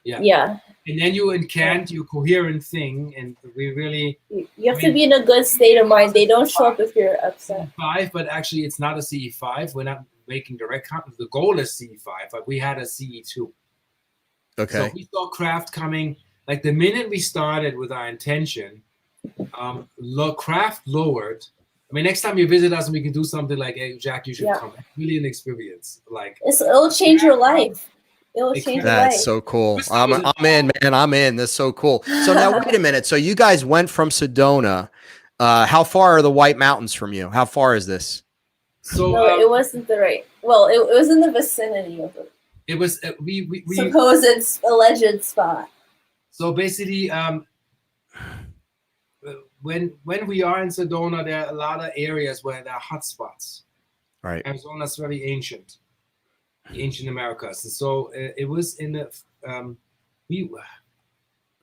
Yeah. And then you encant your coherent thing, and we really. You have to be in a good state of mind. They don't show up if you're upset. CE5, but actually, it's not a CE5. We're not making direct contact. The goal is CE5, but we had a CE2. Okay. So we saw craft coming. Like the minute we started with our intention, craft lowered. I mean, next time you visit us and we can do something like, hey, Jack, you should come. Really an experience. Like it'll change your life. It'll change your life. That's so cool. I'm in, man. I'm in. That's so cool. So now wait a minute. So you guys went from Sedona. How far are the White Mountains from you? How far is this? So no, it wasn't the right. Well, it was in the vicinity of it. It was we supposed alleged spot. So basically, when we are in Sedona, there are a lot of areas where there are hotspots. Right. Arizona's very ancient, the ancient Americas, and so it was in the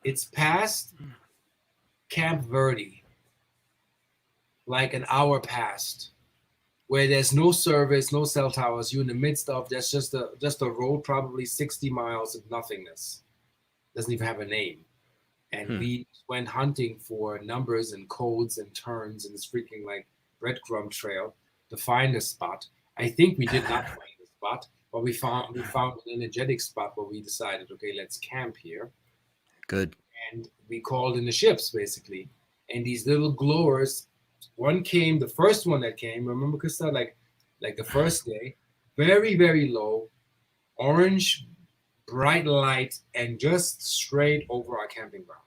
it's past Camp Verde, like an hour past, where there's no service, no cell towers. You're in the midst of there's just a road, probably 60 miles of nothingness. Doesn't even have a name. And we went hunting for numbers and codes and turns and this freaking like breadcrumb trail to find a spot. I think we did not find a spot, but we found an energetic spot where we decided, okay, let's camp here. Good. And we called in the ships basically. And these little glowers, the first one that came, remember Krista, like the first day, very, very low, orange, bright light, and just straight over our camping ground.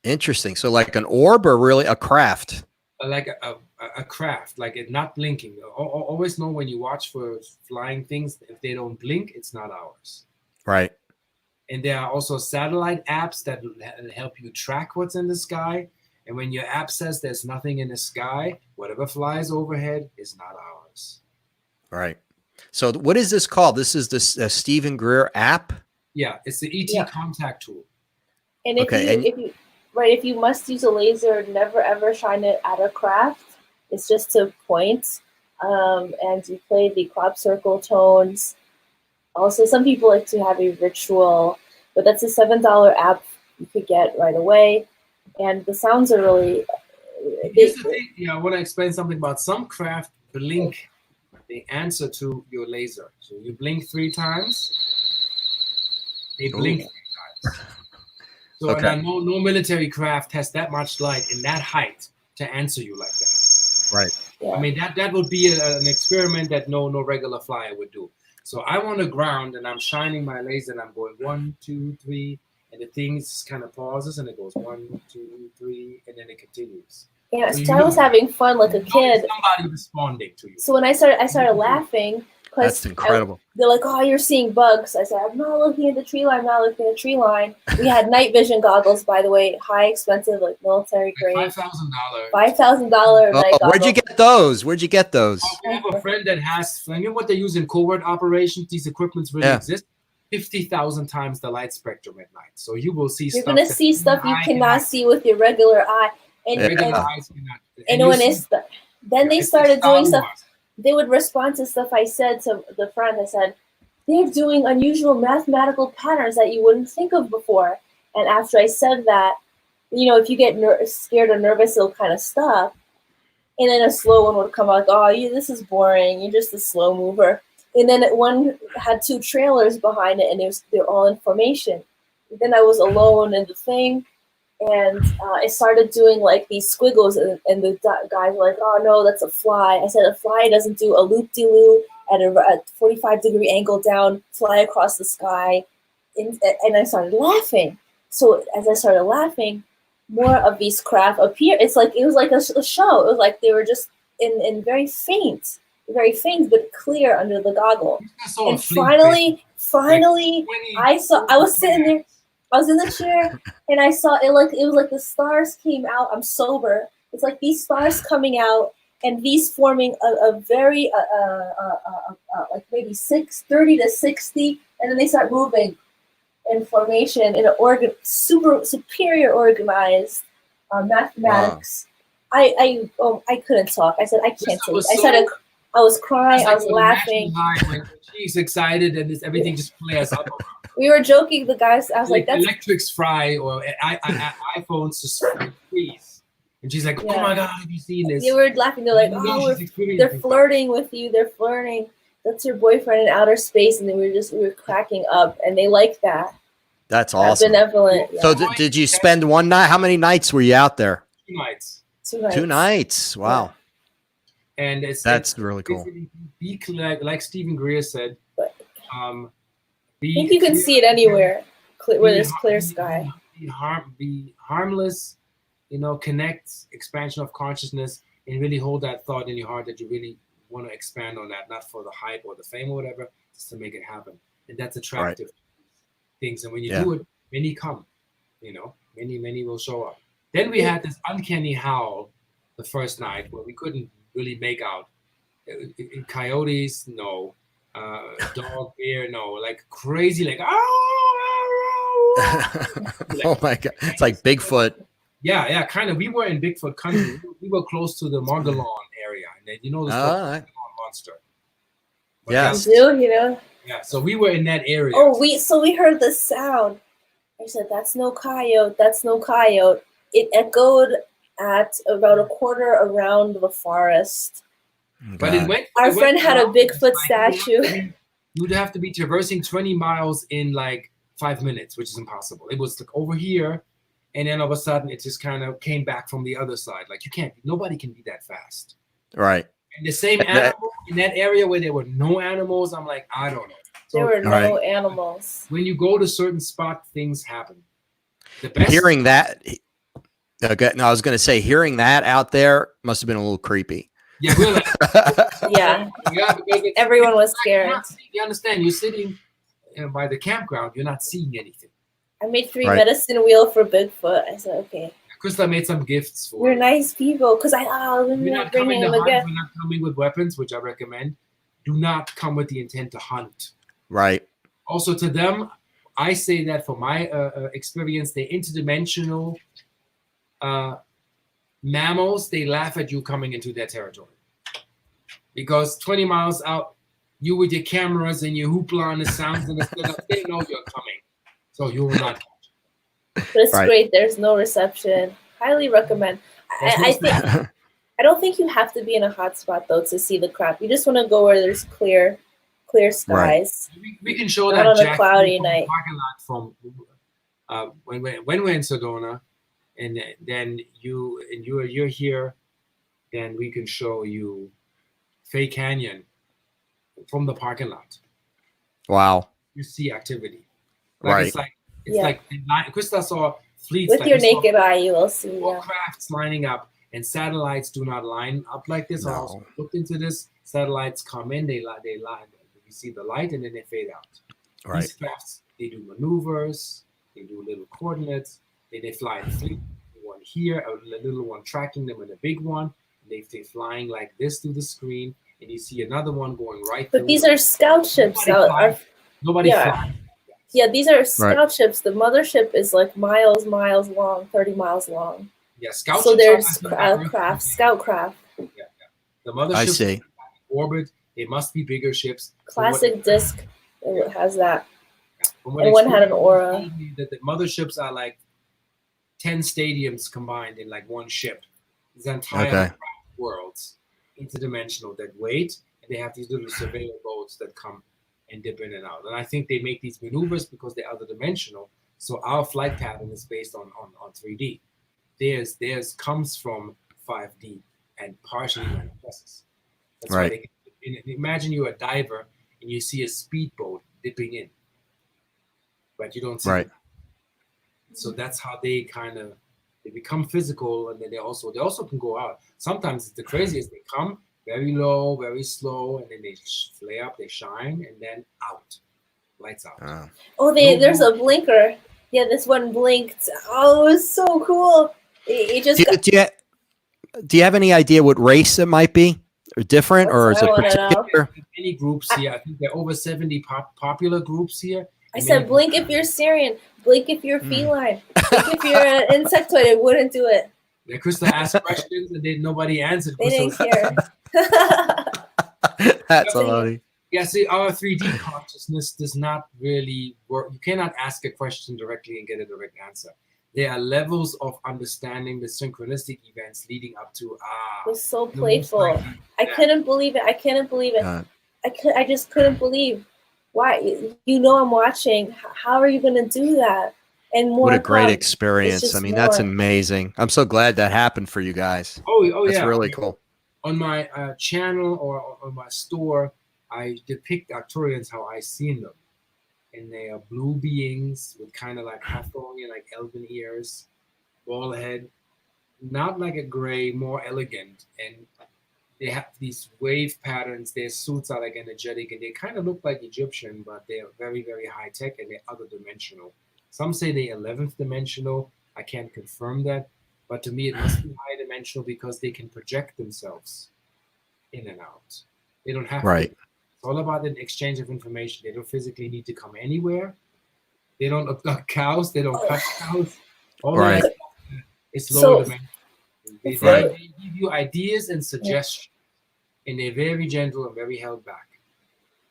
Interesting. So like an orb or really a craft? Like a craft, like it not blinking. Always know when you watch for flying things, if they don't blink, it's not ours. Right. And there are also satellite apps that help you track what's in the sky. And when your app says there's nothing in the sky, whatever flies overhead is not ours. Right. So what is this called? This is the Stephen Greer app? Yeah, it's the ET contact tool. And if you must use a laser, never ever shine it at a craft. It's just to point. And you play the crop circle tones. Also, some people like to have a ritual, but that's a $7 app you could get right away. And the sounds are really. Here's the thing. I want to explain something about some craft blink the answer to your laser. So you blink 3 times, they blink 3 times. So no military craft has that much light in that height to answer you like that. Right. Yeah. I mean, that would be an experiment that no regular flyer would do. So I want to ground, and I'm shining my laser, and I'm going 1, 2, 3, and the thing kind of pauses and it goes 1, 2, 3, and then it continues. Yeah, so I was having fun like a kid. Somebody responding to you. So when I started laughing. That's incredible. They're like, "Oh, you're seeing bugs." I said, "I'm not looking at the tree line. I'm not looking at the tree line." We had night vision goggles, by the way, high, expensive, like military grade. $5,000. $5,000 night goggles. Where'd you get those? Where'd you get those? I have a friend that has. You know what they use in covert operations? These equipments really exist. 50,000 times the light spectrum at night. So you will see. You're gonna see stuff you cannot see with your regular eye. And eyes cannot. And when it's then they started doing stuff. They would respond to stuff I said to the friend. I said, they're doing unusual mathematical patterns that you wouldn't think of before. And after I said that, you know, if you get scared or nervous, it'll kind of stop. And then a slow one would come out, like, "Oh, this is boring. You're just a slow mover." And then one had 2 trailers behind it, and they're all in formation. And then I was alone in the thing. And it started doing like these squiggles, and the guys were like, "Oh no, that's a fly." I said, "A fly doesn't do a loop-de-loop at a 45-degree angle down, fly across the sky." And I started laughing. So as I started laughing, more of these craft appeared. It was like a show. It was like they were just in very faint, but clear under the goggle. And finally, I was sitting there. I was in the chair and I saw it it was like the stars came out. I'm sober. It's like these stars coming out and these forming a very like maybe 30 to 60, and then they start moving in formation in an superior organized mathematics. Wow. I couldn't talk. I said, "I can't take it." I was crying. I was laughing. She's excited and everything just flares up. We were joking, the guys. I was like, "That's electrics fry or iPhones just freeze." And she's like, "Oh my God, have you seen this?" You were laughing. They're like, "Oh, they're flirting with you. They're flirting. That's your boyfriend in outer space." And then we were cracking up, and they like that. That's awesome. Benevolent. Yeah. So did you spend one night? How many nights were you out there? 2 nights. 2 nights. 2 nights. Wow. Yeah. And that's really cool. Be like Stephen Greer said. I think you can see it anywhere where there's clear sky. Be harmless, connect, expansion of consciousness, and really hold that thought in your heart that you really want to expand on that, not for the hype or the fame or whatever, just to make it happen. And that's attractive things. And when you do it, many come, many will show up. Then we had this uncanny howl the first night where we couldn't really make out. Coyotes, no. Dog, bear, no, like crazy, like oh my God, it's like Bigfoot. Yeah, kind of. We were in Bigfoot country. We were close to the Margalon area, and the Margalon monster. But yes, yeah. So we were in that area. Oh, we heard the sound. I said, "That's no coyote. That's no coyote." It echoed at about a quarter around the forest. But our friend had a Bigfoot statue. You'd have to be traversing 20 miles in like 5 minutes, which is impossible. It was like over here, and then all of a sudden it just kind of came back from the other side. Like nobody can be that fast. Right. And the same animal in that area where there were no animals, I'm like, I don't know. There were no animals. When you go to certain spot, things happen. Hearing that, okay, no, I was going to say, hearing that out there must have been a little creepy. Yeah, we're like, yeah. Everyone was scared. You understand? You're sitting by the campground. You're not seeing anything. I made 3 medicine wheel for Bigfoot. I said, "Okay." Krista made some gifts for. We're nice people, because we're not coming to hunt. We're not coming with weapons, which I recommend. Do not come with the intent to hunt. Right. Also, to them, I say that for my experience, they're interdimensional. Mammals, they laugh at you coming into their territory, because 20 miles out, you with your cameras and your hoopla and the sounds and the stuff, they know you're coming, so you will not catch. But it's great. There's no reception. Highly recommend. I don't think you have to be in a hot spot though to see the crap. You just want to go where there's clear skies. We can show that on a cloudy night. From when we're in Sedona. And then you're here, then we can show you Fay Canyon from the parking lot. Wow. You see activity. Right. It's like It's like Krista saw fleets with like your naked eye, you will see crafts lining up, and satellites do not line up like this. I also looked into this. Satellites come in, they line. You see the light, and then they fade out. Right. These crafts, they do maneuvers, they do little coordinates, they fly in fleet. One here, a little one tracking them, and a big one. They're flying like this through the screen, and you see another one going right. But these are scout ships. Nobody flies. Yeah, these are scout ships. The mothership is like miles long, 30 miles long. Yeah, scout so ships. So there's scout craft. Yeah. The mothership. I see. Orbit. They must be bigger ships. Classic disc. It has that. And one had an aura. That the motherships are like 10 stadiums combined in like one ship. These entire worlds, interdimensional, that wait, and they have these little surveyor boats that come and dip in and out. And I think they make these maneuvers because they're other dimensional. So our flight pattern is based on 3D. Theirs comes from 5D and partially manifests. That's right. Why imagine you're a diver and you see a speedboat dipping in, but you don't see it. So that's how they they become physical, and then they also can go out. Sometimes it's the craziest. They come very low, very slow, and then they flare up, they shine, and then out. Lights out. There's a blinker. Yeah, this one blinked. Oh, it was so cool. It just do you have any idea what race it might be? Or different, or is it particular? Many groups here. I think there are over 70 popular groups here. I said, blink if you're Syrian. Blink if you're feline. Blink if you're an insectoid. I wouldn't do it. Yeah, Krista asked questions and then nobody answered. They didn't care. That's funny. Yeah, see, our 3D consciousness does not really work. You cannot ask a question directly and get a direct answer. There are levels of understanding the synchronistic events leading up to It was so playful. I couldn't believe it. I just couldn't believe why. I'm watching. How are you going to do that? And more. What a great experience! I mean, that's amazing. I'm so glad that happened for you guys. Oh, that's really cool. On my channel or on my store, I depict Arcturians how I seen them. And they are blue beings with kind of like Hathorian, like elven ears, bald head, not like a gray, more elegant. And they have these wave patterns. Their suits are like energetic, and they kind of look like Egyptian, but they are very, very high tech, and they're other dimensional. Some say they're 11th dimensional. I can't confirm that, but to me it must be high dimensional because they can project themselves in and out. They don't have to. It's all about an exchange of information. They don't physically need to come anywhere. They don't abduct cows. They don't cut cows. All that is lower dimension. They give you ideas and suggestions, and they're very gentle and very held back.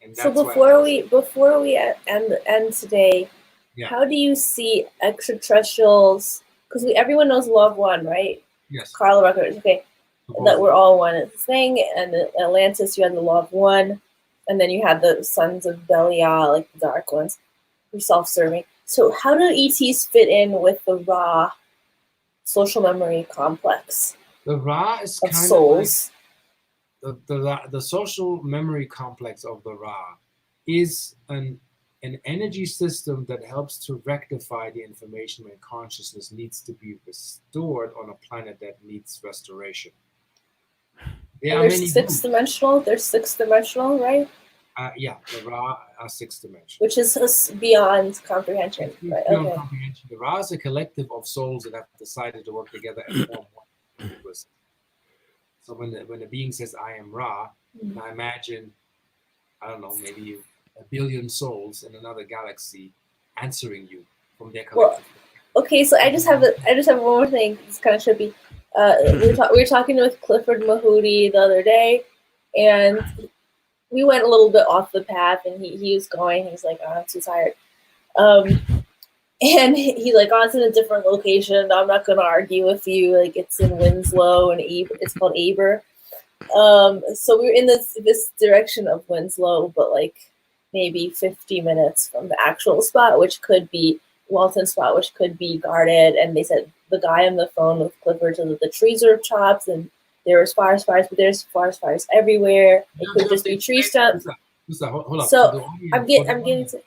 And that's before we end today, how do you see extraterrestrials? Because everyone knows Love One, right? Yes. Carl Ruckers. Okay, that we're all one thing. And in Atlantis, you had the Love One. And then you had the Sons of Belial, like the dark ones, who self-serving. So how do ETs fit in with the Ra social memory complex? The Ra is of souls. Like the social memory complex of the Ra is an energy system that helps to rectify the information when consciousness needs to be restored on a planet that needs restoration. They're six-dimensional. They're six-dimensional, right? The Ra are six-dimensional. Which is beyond comprehension. Right? Beyond comprehension. The Ra is a collective of souls that have decided to work together and form one. So when the being says, I am Ra, I imagine, I don't know, maybe a billion souls in another galaxy answering you from their collective. Well, okay, so I just have one more thing. It's kind of trippy. We were talking with Clifford Mahudi the other day, and we went a little bit off the path, and he was going. He's like, "Oh, I'm too tired," and he's like, "Oh, it's in a different location. I'm not going to argue with you. Like, it's in Winslow, and it's called Aber." So we were in this direction of Winslow, but like maybe 50 minutes from the actual spot, which could be Walton's spot, which could be guarded. And they said the guy on the phone with Clifford said that the trees are chopped and there was forest fires, but there's forest fires everywhere. It could just be tree stumps. Hold on. So I'm getting to.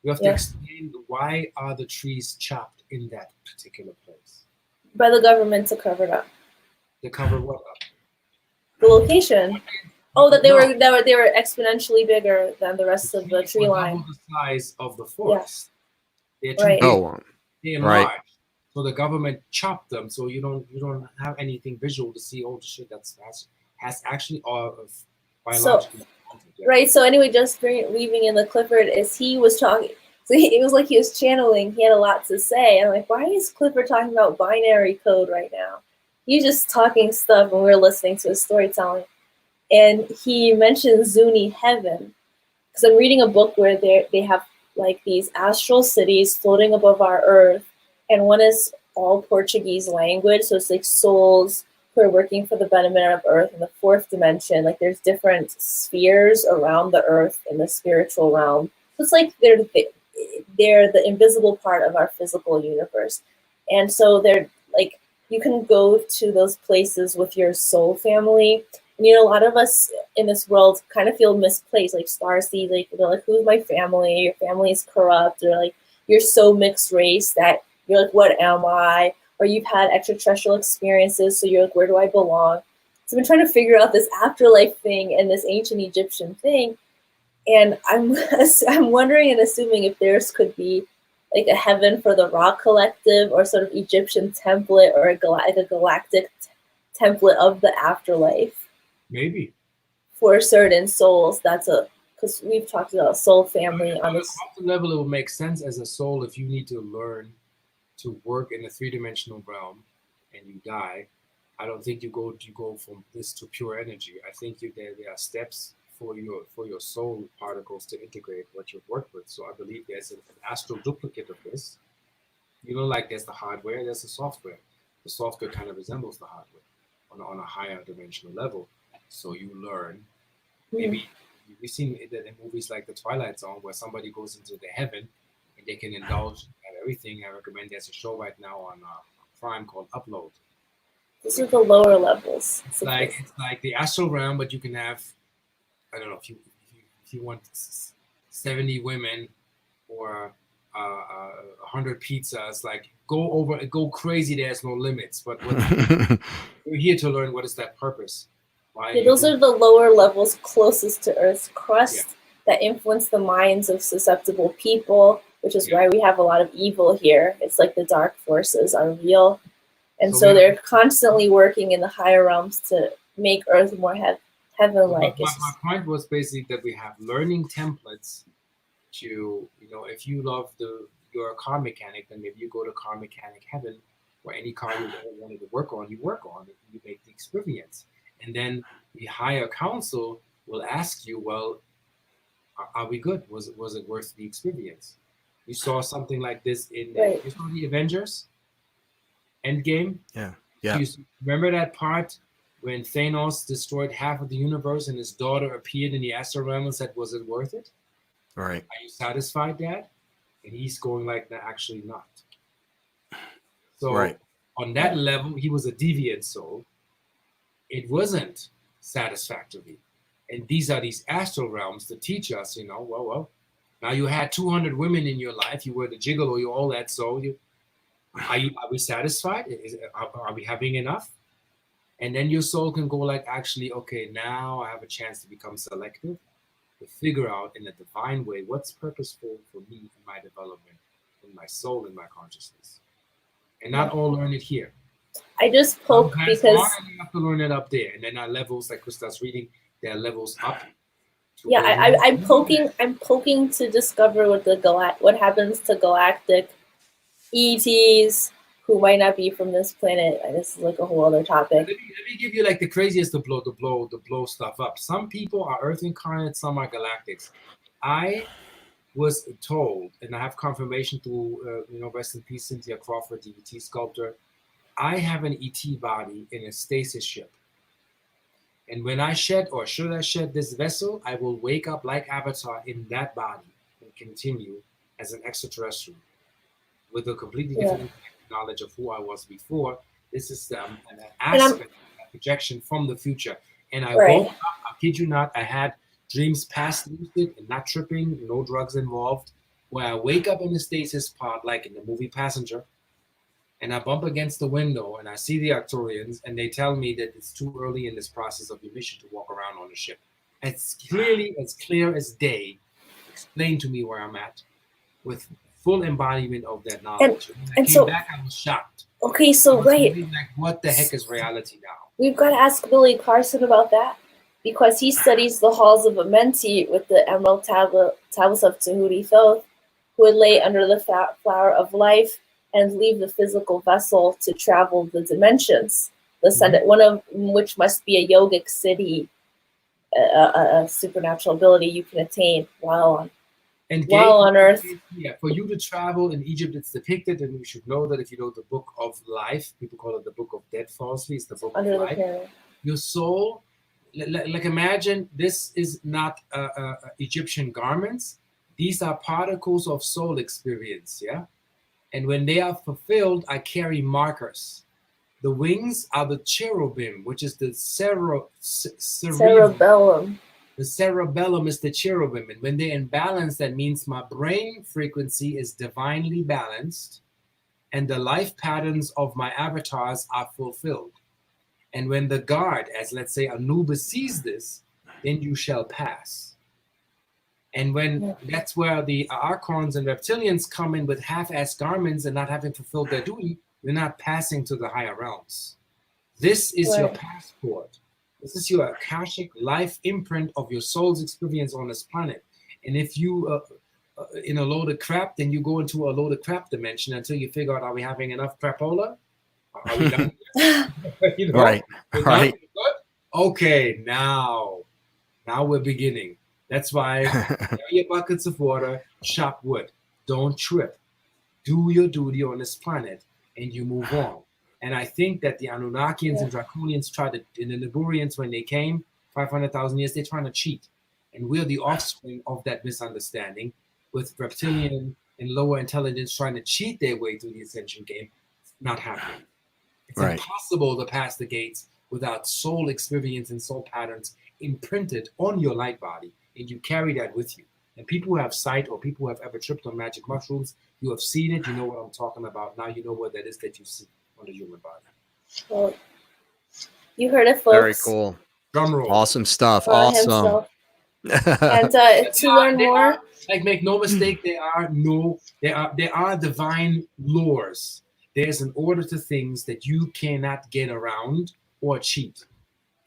You have to explain why are the trees chopped in that particular place. By the government to cover it up. To cover what up? The location. Oh, that they were exponentially bigger than the rest of the tree line. Double the size of the forest. Yeah. They're too Right. big. They're large. So the government chopped them, so you don't have anything visual to see. Oh shit, has actually biological. Right. So anyway, just weaving in the Clifford is he was talking. So it was like he was channeling. He had a lot to say. I'm like, why is Clifford talking about binary code right now? He's just talking stuff, and we're listening to his storytelling. And he mentioned Zuni heaven, because I'm reading a book where they have like these astral cities floating above our earth, and one is all Portuguese language, so it's like souls who are working for the betterment of earth in the fourth dimension. Like there's different spheres around the earth in the spiritual realm. So it's like they're the invisible part of our physical universe, and so they're like you can go to those places with your soul family. And, you know, a lot of us in this world kind of feel misplaced, like starseed, like they're like, who's my family? Your family is corrupt, or like you're so mixed race that you're like, what am I? Or you've had extraterrestrial experiences, so you're like, where do I belong? So I've been trying to figure out this afterlife thing and this ancient Egyptian thing, and I'm wondering and assuming if theirs could be like a heaven for the Ra collective, or sort of Egyptian template, or a galactic template of the afterlife. Maybe for certain souls, because we've talked about soul family on this level. It will make sense as a soul if you need to learn to work in a three-dimensional realm and you die. I don't think you go from this to pure energy. I think there are steps for your soul particles to integrate what you've worked with. So I believe there's an astral duplicate of this. You know, like there's the hardware, there's the software. The software kind of resembles the hardware on a higher dimensional level. So you learn. Maybe we've seen it in movies like The Twilight Zone, where somebody goes into the heaven and they can indulge in everything. I recommend there's a show right now on Prime called Upload. These are the lower levels. It's like the astral realm, but you can have, I don't know, if you want 70 women or 100 pizzas, like go crazy. There's no limits. But we're here to learn what is that purpose. Those are the lower levels closest to Earth's crust that influence the minds of susceptible people, which is why we have a lot of evil here. It's like the dark forces are real. And so they're constantly working in the higher realms to make Earth more heaven-like. My point was basically that we have learning templates to, if you love you're a car mechanic, then maybe you go to car mechanic heaven, or any car you ever wanted to work on, you work on it, you make the experience. And then the higher council will ask you, well, are we good? Was it worth the experience? You saw something like this in you saw the Avengers Endgame? Yeah. You remember that part when Thanos destroyed half of the universe and his daughter appeared in the astral realm and said, was it worth it? Right. Are you satisfied, Dad? And he's going like, no, actually not. So on that level, he was a deviant soul. It wasn't satisfactory. And these are these astral realms to teach us, well, now you had 200 women in your life, you were the gigolo, you all that, so are we satisfied? Are we having enough? And then your soul can go like, actually, okay, now I have a chance to become selective, to figure out in a divine way what's purposeful for me in my development, in my soul, in my consciousness. And not all learn it here. I just poke because you have to learn it up there, and then our levels, like Krista's reading, there are levels up. I'm poking to discover what happens to galactic ETs who might not be from this planet. And this is like a whole other topic. Let me give you like the craziest to blow stuff up. Some people are Earth incarnate, some are galactics. I was told, and I have confirmation through rest in peace, Cynthia Crawford, the ET sculptor. I have an ET body in a stasis ship. And when I shed, or should I shed this vessel, I will wake up like Avatar in that body and continue as an extraterrestrial with a completely different knowledge of who I was before. This is an aspect, a projection from the future. And I woke up, I kid you not, I had dreams past lucid and not tripping, no drugs involved. where I wake up in the stasis pod, like in the movie Passenger, and I bump against the window and I see the Arcturians, and they tell me that it's too early in this process of your mission to walk around on the ship. It's clearly as clear as day explained to me where I'm at with full embodiment of that knowledge. And when I came back, I was shocked. Okay, so like, what the heck is reality now? We've got to ask Billy Carson about that, because he studies the halls of Amenti with the emerald tablets of Tahuti Thoth, who would lay under the flower of life and leave the physical vessel to travel the dimensions. One of which must be a yogic city, a supernatural ability you can attain while on Earth. Yeah, for you to travel in Egypt, it's depicted, and you should know that if you know the Book of Life, people call it the Book of Death falsely, it's the Book of Life. Your soul, like imagine this is not Egyptian garments. These are particles of soul experience, yeah? And when they are fulfilled, I carry markers. The wings are the cherubim, which is the cerebellum. The cerebellum is the cherubim. And when they're in balance, that means my brain frequency is divinely balanced and the life patterns of my avatars are fulfilled. And when the guard, as let's say Anubis, sees this, then you shall pass. And when that's where the Archons and reptilians come in with half-assed garments and not having fulfilled their duty, you're not passing to the higher realms. This is your passport. This is your Akashic life imprint of your soul's experience on this planet. And if you in a load of crap, then you go into a load of crap dimension until you figure out, are we having enough crapola? Are we done? You know, right. Okay, now we're beginning. That's why carry your buckets of water, chop wood. Don't trip. Do your duty on this planet and you move on. And I think that the Anunnakians and Draconians tried to, and the Niburians, when they came 500,000 years, they're trying to cheat. And we're the offspring of that misunderstanding, with reptilian and lower intelligence trying to cheat their way through the ascension game. It's not happening. It's impossible to pass the gates without soul experience and soul patterns imprinted on your light body. And you carry that with you. And people who have sight or people who have ever tripped on magic mushrooms, you have seen it, you know what I'm talking about. Now you know what that is that you see on the human body. Well, you heard it, folks. Very cool. Drum roll. Awesome stuff. Awesome. And to learn more, like, make no mistake, there are divine laws. There's an order to things that you cannot get around or cheat.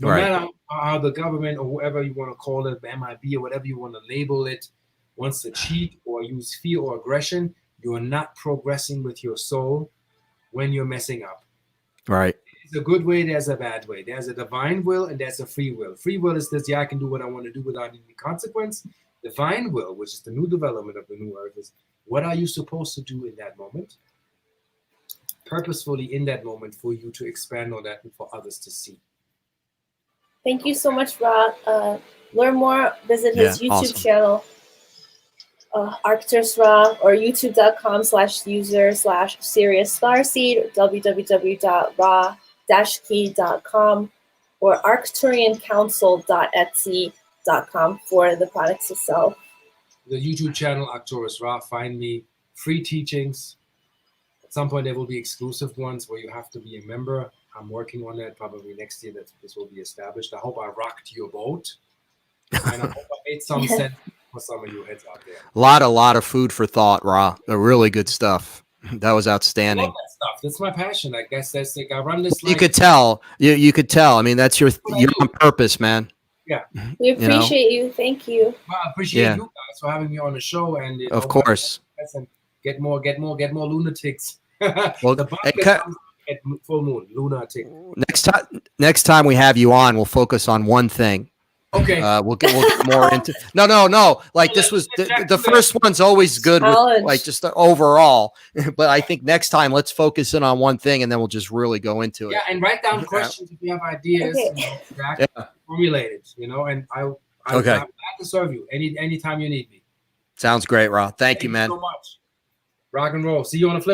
No matter how the government or whoever you want to call it, MIB or whatever you want to label it, wants to cheat or use fear or aggression, you are not progressing with your soul when you're messing up. Right. There's a good way, there's a bad way. There's a divine will and there's a free will. Free will is this, I can do what I want to do without any consequence. Divine will, which is the new development of the new earth, is what are you supposed to do in that moment? Purposefully in that moment for you to expand on that and for others to see. Thank you so much, Ra. Learn more, visit his YouTube channel, Arcturus Ra, or youtube.com/user/Sirius Starseed, www.ra-key.com, or arcturiancouncil.etsy.com for the products itself. The YouTube channel, Arcturus Ra, find me, free teachings. At some point, there will be exclusive ones where you have to be a member. I'm working on that. Probably next year that this will be established. I hope I rocked your boat. And I hope I made some sense for some of you heads out there. A lot of food for thought, Ra. Really good stuff. That was outstanding. I love that stuff. That's my passion. I guess that's like I run this. You could tell. You could tell. I mean, that's you're on purpose, man. Yeah. We appreciate you. Thank you. Well, I appreciate you guys for having me on the show, and of course, and get more lunatics. Well, at full moon, lunatic. Next time we have you on, we'll focus on one thing. Okay. We'll get more into. No. Like this was the first one's always good with like just the overall, but I think next time let's focus in on one thing and then we'll just really go into it. Yeah, and write down questions if you have ideas. Formulate it, and I'm glad to serve you anytime you need me. Sounds great, Ra. Thank you, man. So much. Rock and roll. See you on the flip side.